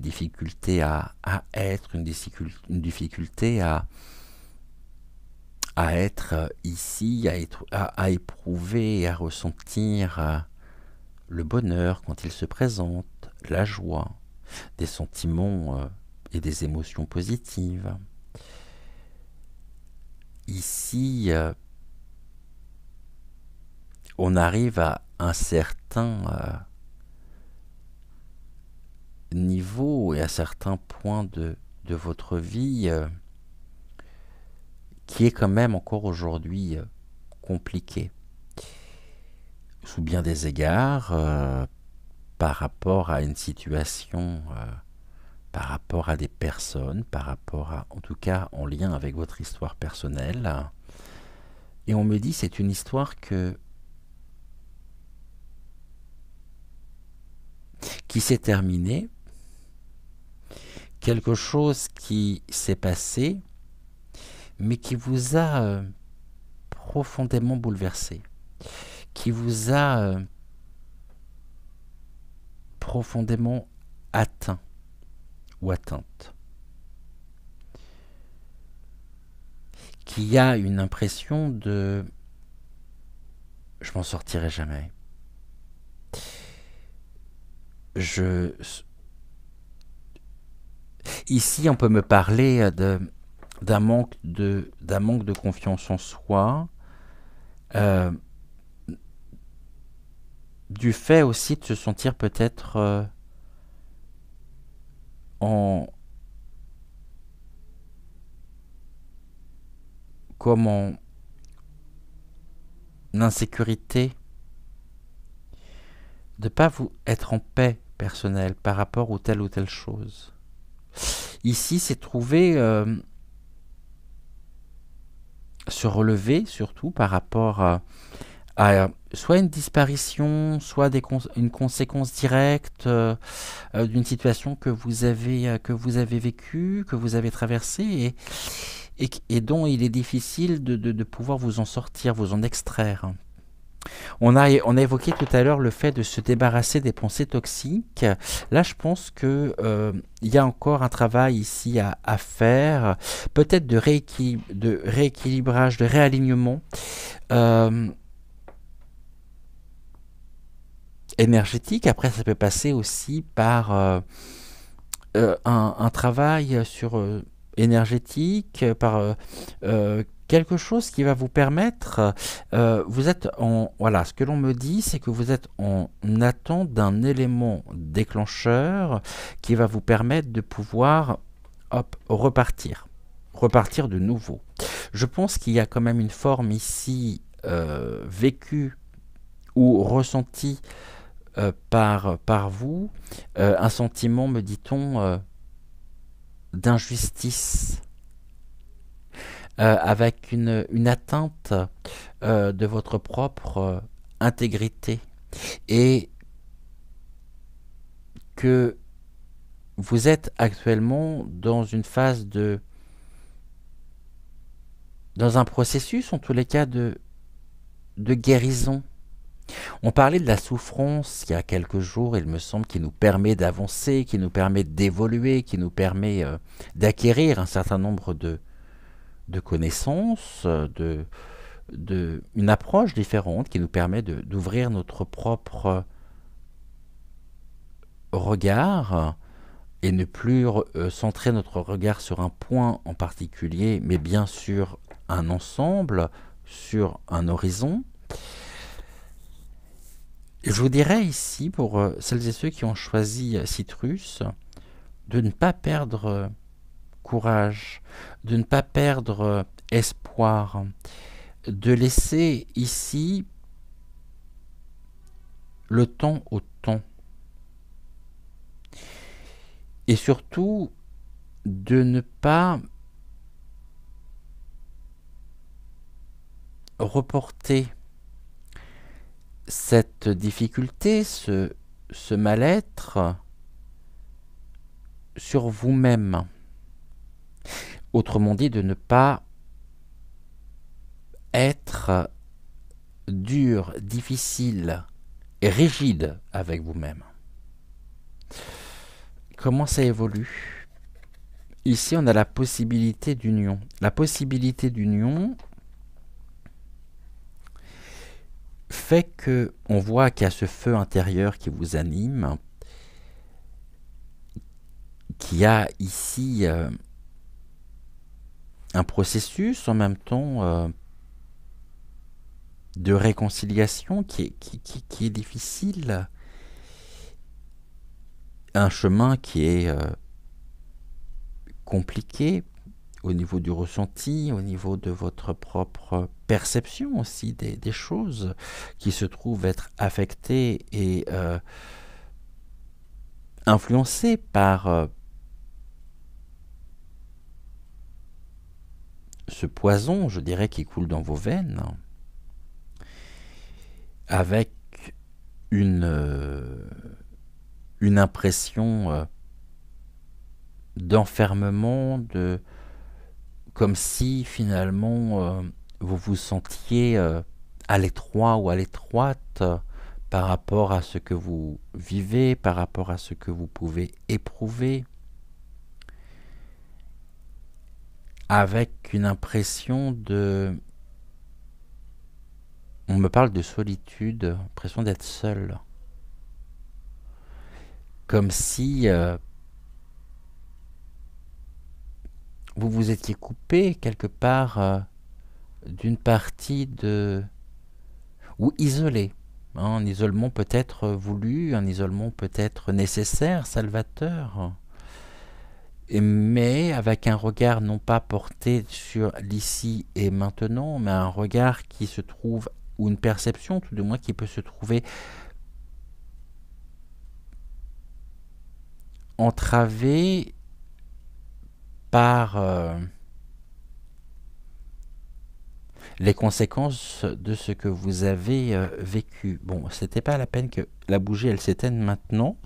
à être, une difficulté à être ici, à éprouver et à ressentir le bonheur quand il se présente, la joie, des sentiments et des émotions positives. Ici, on arrive à un certain niveau et à certains points de votre vie qui est quand même encore aujourd'hui compliqué. Sous bien des égards, par rapport à une situation par rapport à des personnes, par rapport à, en tout cas, en lien avec votre histoire personnelle. Et on me dit, c'est une histoire qui s'est terminée, quelque chose qui s'est passé, mais qui vous a profondément bouleversé, qui vous a profondément atteint ou atteinte, qui a une impression de je m'en sortirai jamais. Ici, on peut me parler d'un manque de confiance en soi, du fait aussi de se sentir peut-être comme en insécurité, de ne pas vous être en paix personnelle par rapport à telle ou telle chose. Ici, c'est trouver se relever surtout par rapport à soit une disparition, soit une conséquence directe d'une situation que vous avez vécue, que vous avez traversée et dont il est difficile de pouvoir vous en sortir, vous en extraire. On a évoqué tout à l'heure le fait de se débarrasser des pensées toxiques. Là, je pense que il y a encore un travail ici à faire, peut-être de rééquilibrage, de réalignement énergétique. Après, ça peut passer aussi par un travail sur énergétique, par quelque chose qui va vous permettre, vous êtes en, voilà, ce que l'on me dit, c'est que vous êtes en attente d'un élément déclencheur qui va vous permettre de pouvoir, repartir de nouveau. Je pense qu'il y a quand même une forme ici vécue ou ressentie par vous, un sentiment, me dit-on, d'injustice, avec une atteinte de votre propre intégrité, et que vous êtes actuellement dans une phase dans un processus, en tous les cas, de guérison. On parlait de la souffrance il y a quelques jours, il me semble, qui nous permet d'avancer, qui nous permet d'évoluer, qui nous permet d'acquérir un certain nombre de connaissances, une approche différente qui nous permet d'ouvrir notre propre regard et ne plus centrer notre regard sur un point en particulier, mais bien sur un ensemble, sur un horizon. Je vous dirais ici, pour celles et ceux qui ont choisi Citrus, de ne pas perdre courage, de ne pas perdre espoir, de laisser ici le temps au temps. Et surtout, de ne pas reporter cette difficulté, ce mal-être sur vous-même. Autrement dit, de ne pas être dur, difficile et rigide avec vous-même. Comment ça évolue? Ici, on a la possibilité d'union. La possibilité d'union fait que on voit qu'il y a ce feu intérieur qui vous anime, qu'il y a ici un processus en même temps de réconciliation qui est difficile, un chemin qui est compliqué au niveau du ressenti, au niveau de votre propre perception aussi des choses qui se trouvent être affectées et influencées par ce poison, je dirais, qui coule dans vos veines, avec une, une impression d'enfermement, comme si finalement vous vous sentiez à l'étroit ou à l'étroite par rapport à ce que vous vivez, par rapport à ce que vous pouvez éprouver, avec une impression de... On me parle de solitude, impression d'être seul. Comme si vous vous étiez coupé quelque part d'une partie de... ou isolé. Un isolement peut-être voulu, un isolement peut-être nécessaire, salvateur, mais avec un regard non pas porté sur l'ici et maintenant, mais un regard qui se trouve, ou une perception tout du moins qui peut se trouver entravée par les conséquences de ce que vous avez vécu. Bon, c'était pas la peine que la bougie elle s'éteigne maintenant.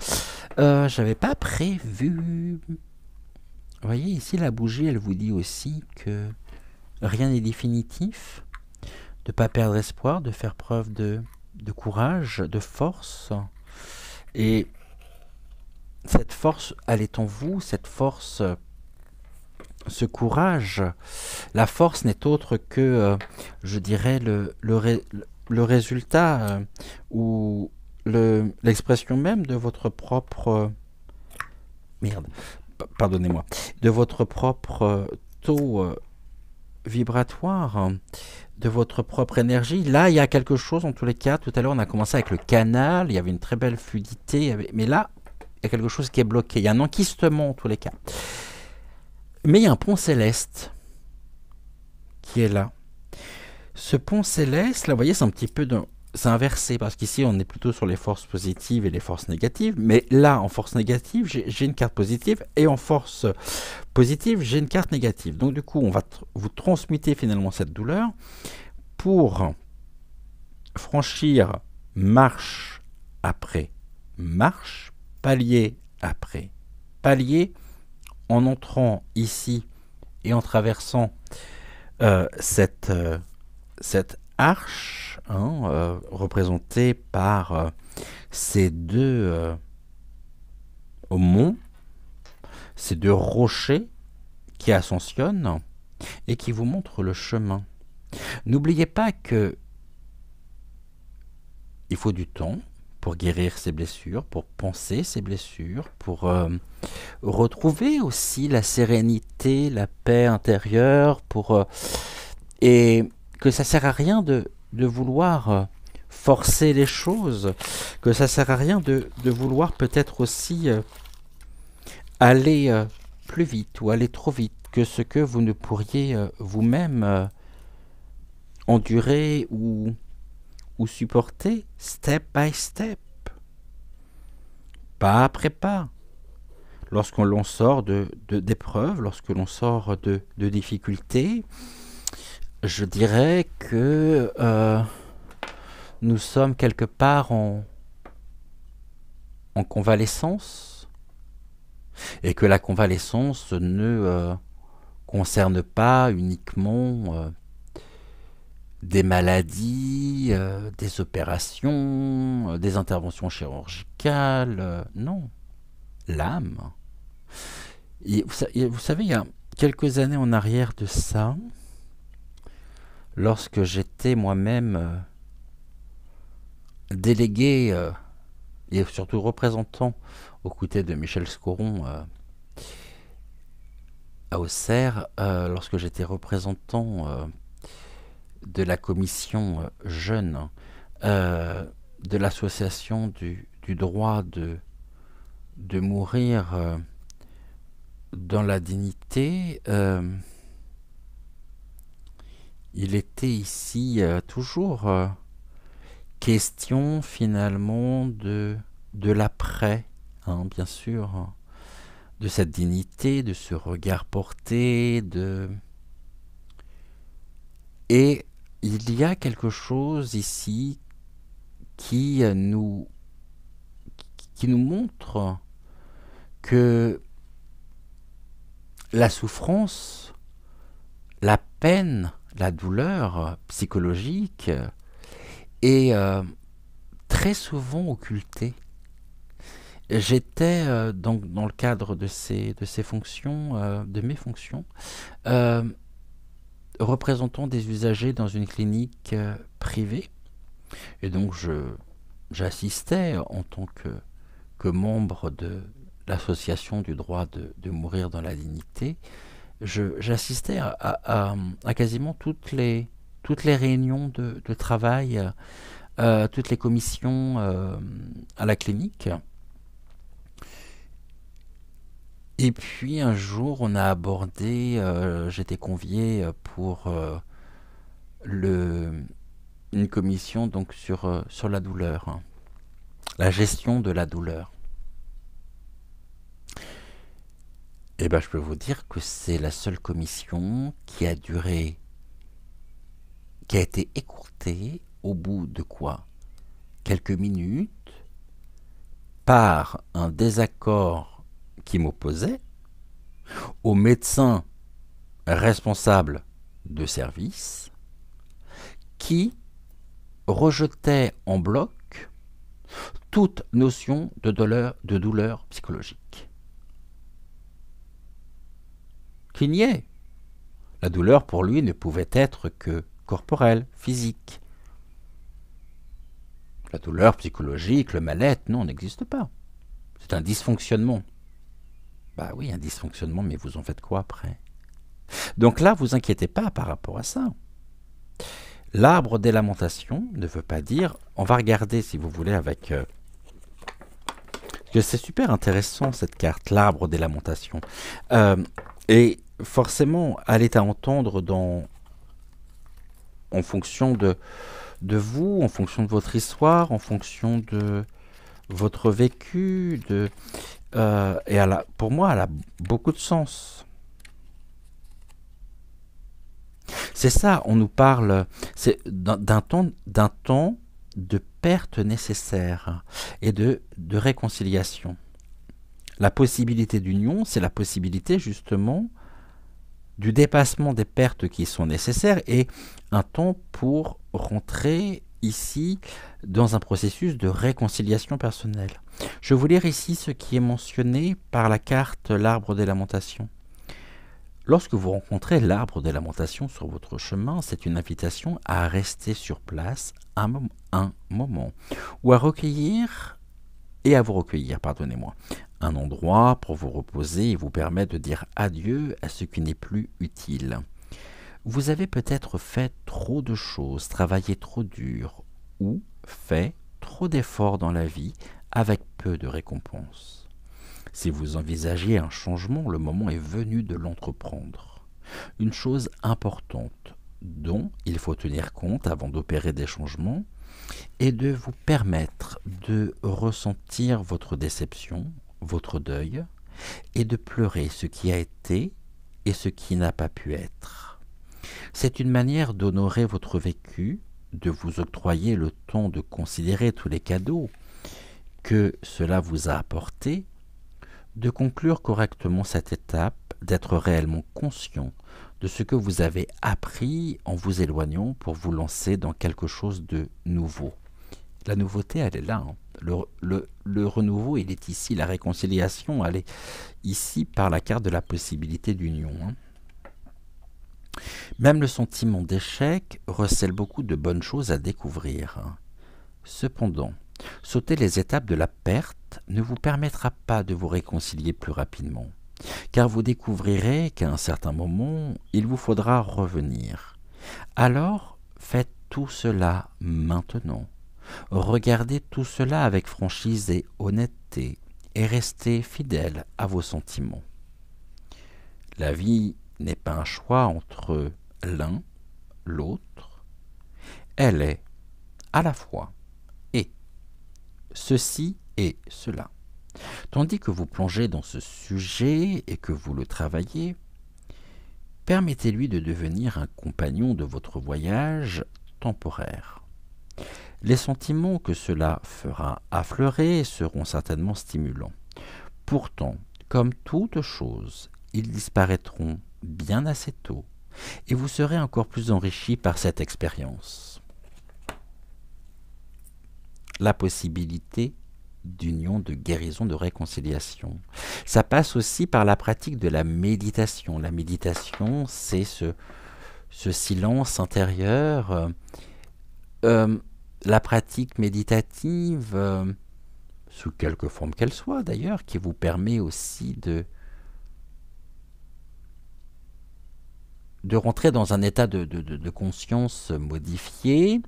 J'avais pas prévu. Vous voyez ici la bougie, elle vous dit aussi que rien n'est définitif, de pas perdre espoir, de faire preuve de courage, de force. Et cette force, elle est en vous, cette force, ce courage. La force n'est autre que, je dirais, le résultat ou l'expression même de votre propre... merde, pardonnez-moi. De votre propre taux vibratoire, de votre propre énergie. Là, il y a quelque chose, en tous les cas. Tout à l'heure, on a commencé avec le canal. Il y avait une très belle fluidité. Mais là, il y a quelque chose qui est bloqué. Il y a un enquistement, en tous les cas. Mais il y a un pont céleste qui est là. Ce pont céleste, là, vous voyez, c'est un petit peu c'est inversé, parce qu'ici, on est plutôt sur les forces positives et les forces négatives. Mais là, en force négative, j'ai une carte positive, et en force positive, j'ai une carte négative. Donc, du coup, on va vous transmuter finalement cette douleur pour franchir marche après marche, palier après palier, en entrant ici et en traversant cette arche représentée par ces deux monts, ces deux rochers qui ascensionnent et qui vous montrent le chemin. N'oubliez pas que il faut du temps pour guérir ses blessures, pour penser ses blessures, pour retrouver aussi la sérénité, la paix intérieure, et que ça sert à rien de vouloir forcer les choses, que ça sert à rien de vouloir peut-être aussi aller plus vite ou aller trop vite que ce que vous ne pourriez vous-même endurer ou supporter step by step, pas après pas. Lorsqu'on l'on sort d'épreuves, lorsque l'on sort de difficultés, je dirais que nous sommes quelque part en convalescence, et que la convalescence ne concerne pas uniquement des maladies, des opérations, des interventions chirurgicales, non, l'âme. Et vous savez, il y a quelques années en arrière de ça, lorsque j'étais moi-même délégué et surtout représentant aux côtés de Michel Scoron à Auxerre, lorsque j'étais représentant de la commission jeune de l'association du droit de mourir dans la dignité, il était ici toujours question finalement de l'après, bien sûr, de cette dignité, de ce regard porté, Et il y a quelque chose ici qui qui nous montre que la souffrance, la peine, la douleur psychologique est très souvent occultée. J'étais donc dans le cadre de ces fonctions, de mes fonctions, euh, représentant des usagers dans une clinique privée. Et donc j'assistais en tant que membre de l'association du droit de mourir dans la dignité. J'assistais à quasiment toutes les réunions de travail, toutes les commissions à la clinique. Et puis un jour, on a abordé, j'étais convié pour le, une commission donc sur la douleur, hein, la gestion de la douleur. Et ben, je peux vous dire que c'est la seule commission qui a duré, qui a été écourtée au bout de quoi? Quelques minutes par un désaccord qui m'opposait au médecin responsable de service qui rejetait en bloc toute notion de douleur psychologique. Qu'il n'y ait. La douleur pour lui ne pouvait être que corporelle, physique. La douleur psychologique, le mal-être, non, n'existe pas. C'est un dysfonctionnement. Bah oui, un dysfonctionnement, mais vous en faites quoi après? Donc là, vous inquiétez pas par rapport à ça. L'arbre des lamentations ne veut pas dire... On va regarder, si vous voulez, avec... parce que c'est super intéressant, cette carte, l'arbre des lamentations. Et forcément, elle est à entendre en fonction de vous, en fonction de votre histoire, en fonction de votre vécu. Et pour moi, elle a beaucoup de sens. C'est ça, on nous parle d'un temps de perte nécessaire et de réconciliation. La possibilité d'union, c'est la possibilité justement du dépassement des pertes qui sont nécessaires et un temps pour rentrer ici dans un processus de réconciliation personnelle. Je vais vous lire ici ce qui est mentionné par la carte l'arbre des lamentations. Lorsque vous rencontrez l'arbre des lamentations sur votre chemin, c'est une invitation à rester sur place un moment, ou à vous recueillir, pardonnez-moi, un endroit pour vous reposer et vous permettre de dire adieu à ce qui n'est plus utile. Vous avez peut-être fait trop de choses, travaillé trop dur, ou fait trop d'efforts dans la vie avec peu de récompenses. Si vous envisagez un changement, le moment est venu de l'entreprendre. Une chose importante dont il faut tenir compte avant d'opérer des changements est de vous permettre de ressentir votre déception, votre deuil, et de pleurer ce qui a été et ce qui n'a pas pu être. C'est une manière d'honorer votre vécu, de vous octroyer le temps de considérer tous les cadeaux que cela vous a apportés, de conclure correctement cette étape, d'être réellement conscient de ce que vous avez appris en vous éloignant pour vous lancer dans quelque chose de nouveau. La nouveauté, elle est là. Hein. Le renouveau, il est ici. La réconciliation, elle est ici par la carte de la possibilité d'union. Hein. Même le sentiment d'échec recèle beaucoup de bonnes choses à découvrir. Hein. Cependant, sauter les étapes de la perte ne vous permettra pas de vous réconcilier plus rapidement, car vous découvrirez qu'à un certain moment, il vous faudra revenir. Alors, faites tout cela maintenant. Regardez tout cela avec franchise et honnêteté, et restez fidèle à vos sentiments. La vie n'est pas un choix entre l'un, l'autre. Elle est à la fois ceci et cela. Tandis que vous plongez dans ce sujet et que vous le travaillez, permettez-lui de devenir un compagnon de votre voyage temporaire. Les sentiments que cela fera affleurer seront certainement stimulants. Pourtant, comme toute chose, ils disparaîtront bien assez tôt, et vous serez encore plus enrichi par cette expérience. La possibilité d'union, de guérison, de réconciliation. Ça passe aussi par la pratique de la méditation. La méditation, c'est ce silence intérieur, la pratique méditative, sous quelque forme qu'elle soit d'ailleurs, qui vous permet aussi de rentrer dans un état de conscience modifié,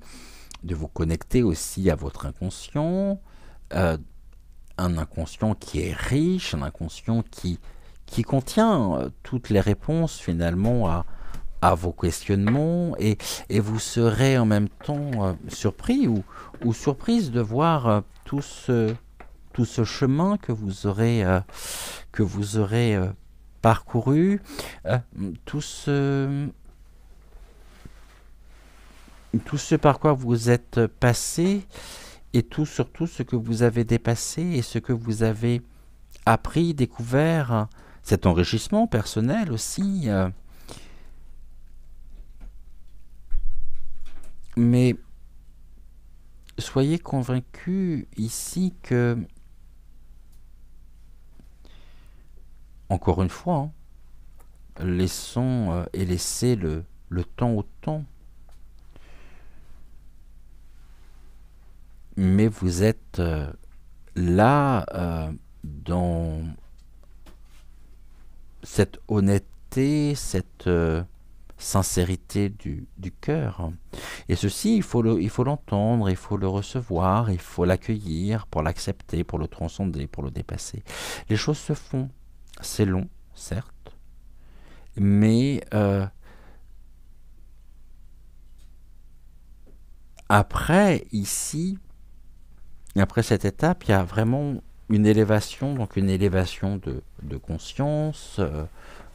de vous connecter aussi à votre inconscient, un inconscient qui est riche, un inconscient qui contient toutes les réponses finalement à vos questionnements, et vous serez en même temps surpris ou surprise de voir tout ce chemin que vous aurez parcouru, tout ce par quoi vous êtes passé, et surtout ce que vous avez dépassé et ce que vous avez appris, découvert, cet enrichissement personnel aussi. Mais soyez convaincus ici que, encore une fois, laissons et laissez le temps au temps. Mais vous êtes là dans cette honnêteté, cette sincérité du cœur. Et ceci, il faut l'entendre, il faut le recevoir, il faut l'accueillir pour l'accepter, pour le transcender, pour le dépasser. Les choses se font. C'est long, certes, mais après, ici, après cette étape, il y a vraiment une élévation, donc une élévation de conscience,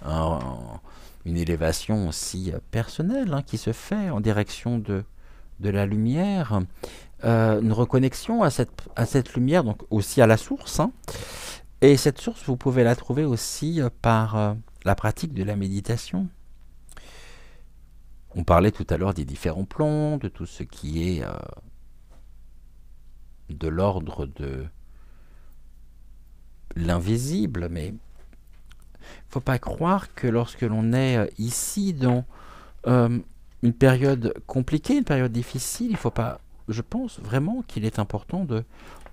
une élévation aussi personnelle qui se fait en direction de la lumière, une reconnexion à cette lumière, donc aussi à la source. Et cette source, vous pouvez la trouver aussi par la pratique de la méditation. On parlait tout à l'heure des différents plans, de tout ce qui est de l'ordre de l'invisible, mais il ne faut pas croire que lorsque l'on est ici dans une période compliquée, une période difficile, il faut pas. Je pense vraiment qu'il est important de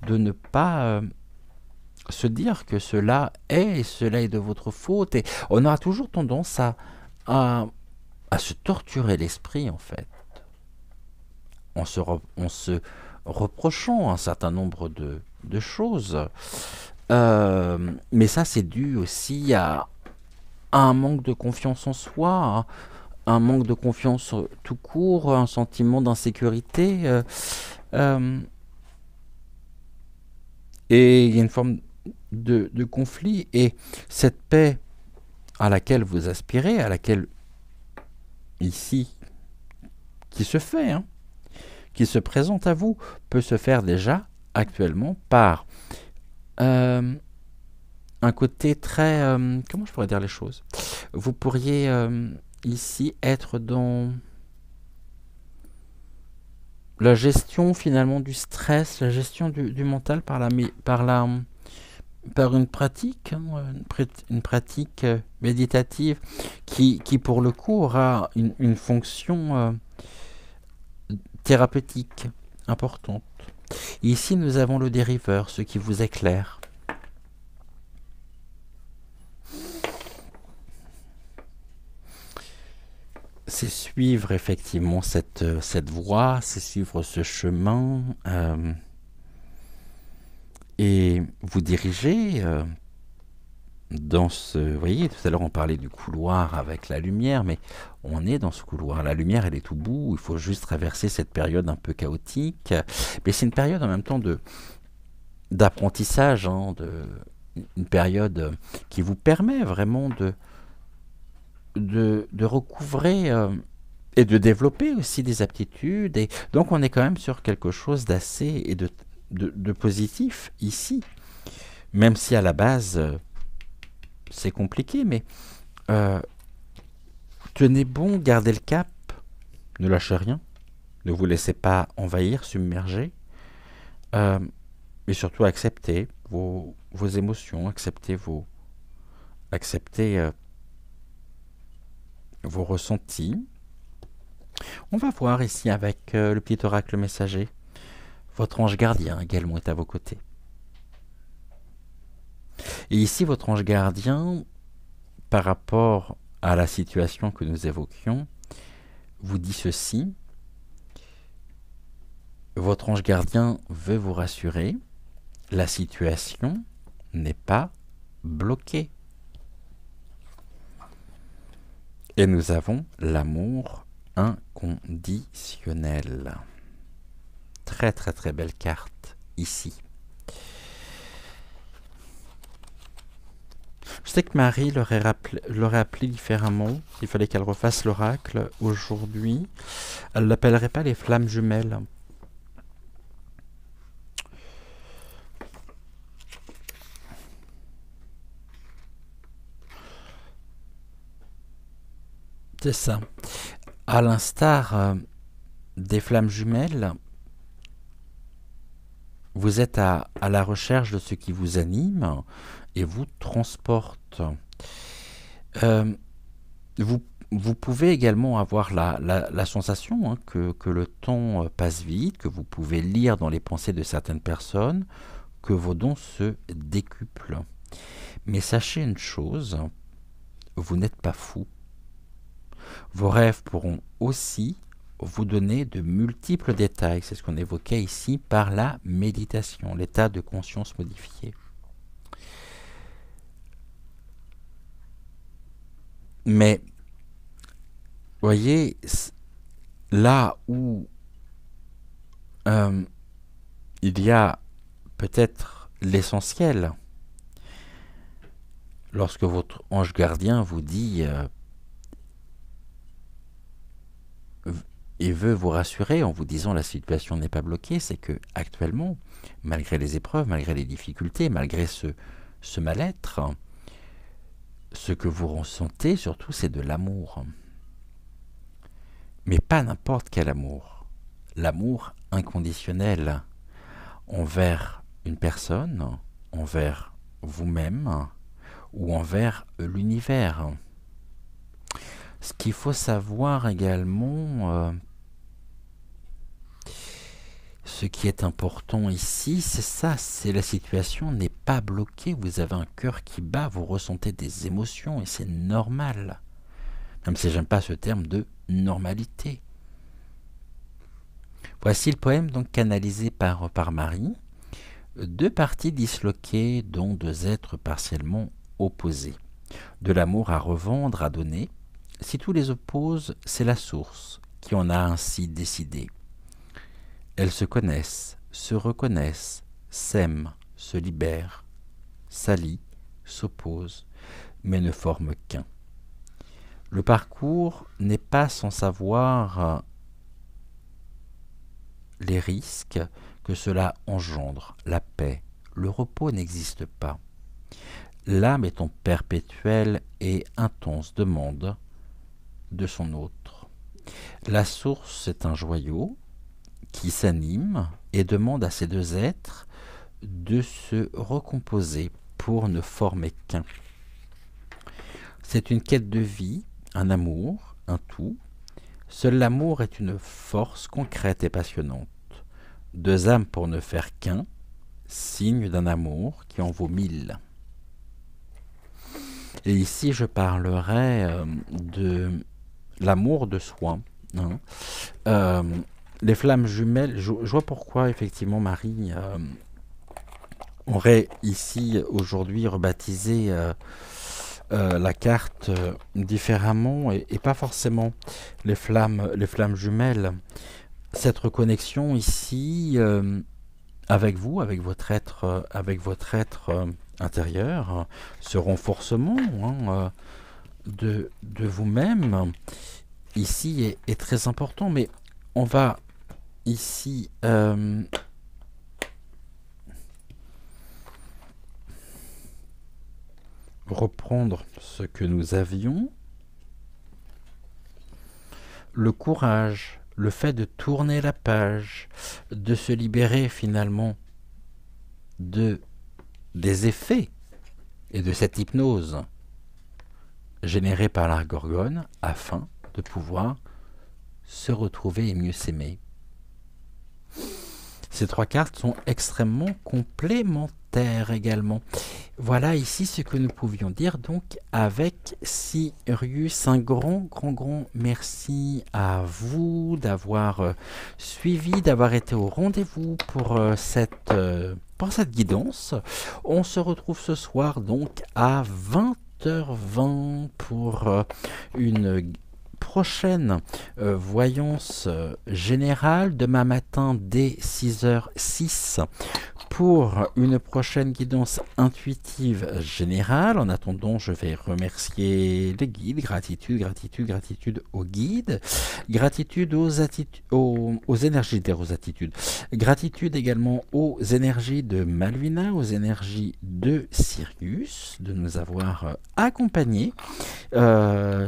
ne pas se dire que cela est de votre faute. Et on aura toujours tendance à se torturer l'esprit, en fait, en se reprochant un certain nombre de choses. Mais ça, c'est dû aussi à un manque de confiance en soi, un manque de confiance tout court, un sentiment d'insécurité. Et il y a une forme de conflit. Et cette paix à laquelle vous aspirez, à laquelle ici, qui se fait, qui se présente à vous, peut se faire déjà actuellement par un côté très... comment je pourrais dire les choses? Vous pourriez ici être dans la gestion finalement du stress, la gestion du mental par une pratique, une pratique méditative qui pour le coup aura une fonction thérapeutique importante. Et ici nous avons le dériveur, ce qui vous éclaire. C'est suivre effectivement cette voie, c'est suivre ce chemin et vous diriger dans ce... Vous voyez, tout à l'heure on parlait du couloir avec la lumière, mais on est dans ce couloir. La lumière, elle est tout bout, il faut juste traverser cette période un peu chaotique. Mais c'est une période en même temps d'apprentissage, une période qui vous permet vraiment de recouvrer et de développer aussi des aptitudes. Et donc on est quand même sur quelque chose d'assez et de positif ici. Même si à la base c'est compliqué, mais euh, tenez bon, gardez le cap, ne lâchez rien, ne vous laissez pas envahir, submerger, euh, et surtout acceptez vos émotions, acceptez vos ressentis. On va voir ici avec le petit oracle messager. Votre ange gardien également est à vos côtés. Et ici, votre ange gardien, par rapport à la situation que nous évoquions, vous dit ceci. Votre ange gardien veut vous rassurer. La situation n'est pas bloquée. Et nous avons l'amour inconditionnel. Très très très belle carte ici. Je sais que Marie l'aurait appelé différemment. Il fallait qu'elle refasse l'oracle aujourd'hui. Elle ne l'appellerait pas les flammes jumelles. C'est ça. À l'instar des flammes jumelles, vous êtes à la recherche de ce qui vous anime et vous transporte. Vous pouvez également avoir la sensation que le temps passe vite, que vous pouvez lire dans les pensées de certaines personnes, que vos dons se décuplent. Mais sachez une chose, vous n'êtes pas fou. Vos rêves pourront aussi vous donner de multiples détails. C'est ce qu'on évoquait ici par la méditation, l'état de conscience modifié. Mais, voyez, là où il y a peut-être l'essentiel, lorsque votre ange gardien vous dit et veut vous rassurer en vous disant la situation n'est pas bloquée, c'est que actuellement, malgré les épreuves, malgré les difficultés, malgré ce mal-être, ce que vous ressentez surtout, c'est de l'amour. Mais pas n'importe quel amour. L'amour inconditionnel envers une personne, envers vous-même ou envers l'univers. Ce qu'il faut savoir également, ce qui est important ici, c'est ça, c'est la situation n'est pas bloquée, vous avez un cœur qui bat, vous ressentez des émotions et c'est normal. Même si j'aime pas ce terme de normalité. Voici le poème donc canalisé par Marie. Deux parties disloquées dont deux êtres partiellement opposés. De l'amour à revendre, à donner. Si tous les opposent, c'est la source qui en a ainsi décidé. Elles se connaissent, se reconnaissent, s'aiment, se libèrent, s'allient, s'opposent, mais ne forment qu'un. Le parcours n'est pas sans savoir les risques que cela engendre, la paix, le repos n'existe pas. L'âme est en perpétuelle et intense demande de son autre. La source est un joyau qui s'anime et demande à ces deux êtres de se recomposer pour ne former qu'un. C'est une quête de vie, un amour, un tout. Seul l'amour est une force concrète et passionnante. Deux âmes pour ne faire qu'un, signe d'un amour qui en vaut mille. Et ici, je parlerai de l'amour de soi. Les flammes jumelles, je vois pourquoi, effectivement, Marie aurait ici, aujourd'hui, rebaptisé la carte différemment et pas forcément les flammes jumelles. Cette reconnexion ici avec vous, avec votre être intérieur, ce renforcement de vous-même ici est très important, mais on va ici reprendre ce que nous avions. Le courage, le fait de tourner la page, de se libérer finalement des effets et de cette hypnose générée par la gorgone afin de pouvoir se retrouver et mieux s'aimer. Ces trois cartes sont extrêmement complémentaires également. Voilà ici ce que nous pouvions dire donc avec Sirius. Un grand merci à vous d'avoir suivi, d'avoir été au rendez-vous pour cette guidance. On se retrouve ce soir donc à 20h20 pour une prochaine voyance générale, demain matin dès 6h06 pour une prochaine guidance intuitive générale. En attendant, je vais remercier les guides. Gratitude aux guides, gratitude aux énergies des roses attitudes, gratitude également aux énergies de Malvina, aux énergies de Sirius de nous avoir accompagnés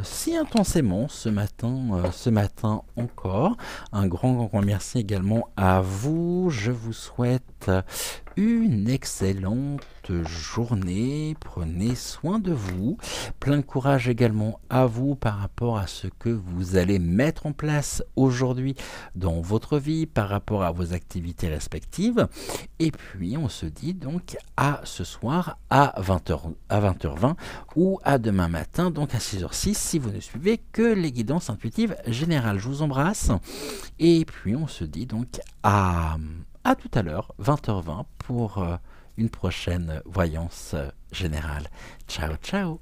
si intensément ce matin encore. Un grand merci également à vous. Je vous souhaite une excellente journée. Prenez soin de vous. Plein de courage également à vous par rapport à ce que vous allez mettre en place aujourd'hui dans votre vie, par rapport à vos activités respectives. Et puis on se dit donc à ce soir à 20h20 ou à demain matin donc à 6h06 si vous ne suivez que les guidances intuitives générales. Je vous embrasse et puis on se dit donc à tout à l'heure 20h20 pour une prochaine voyance générale. Ciao ciao.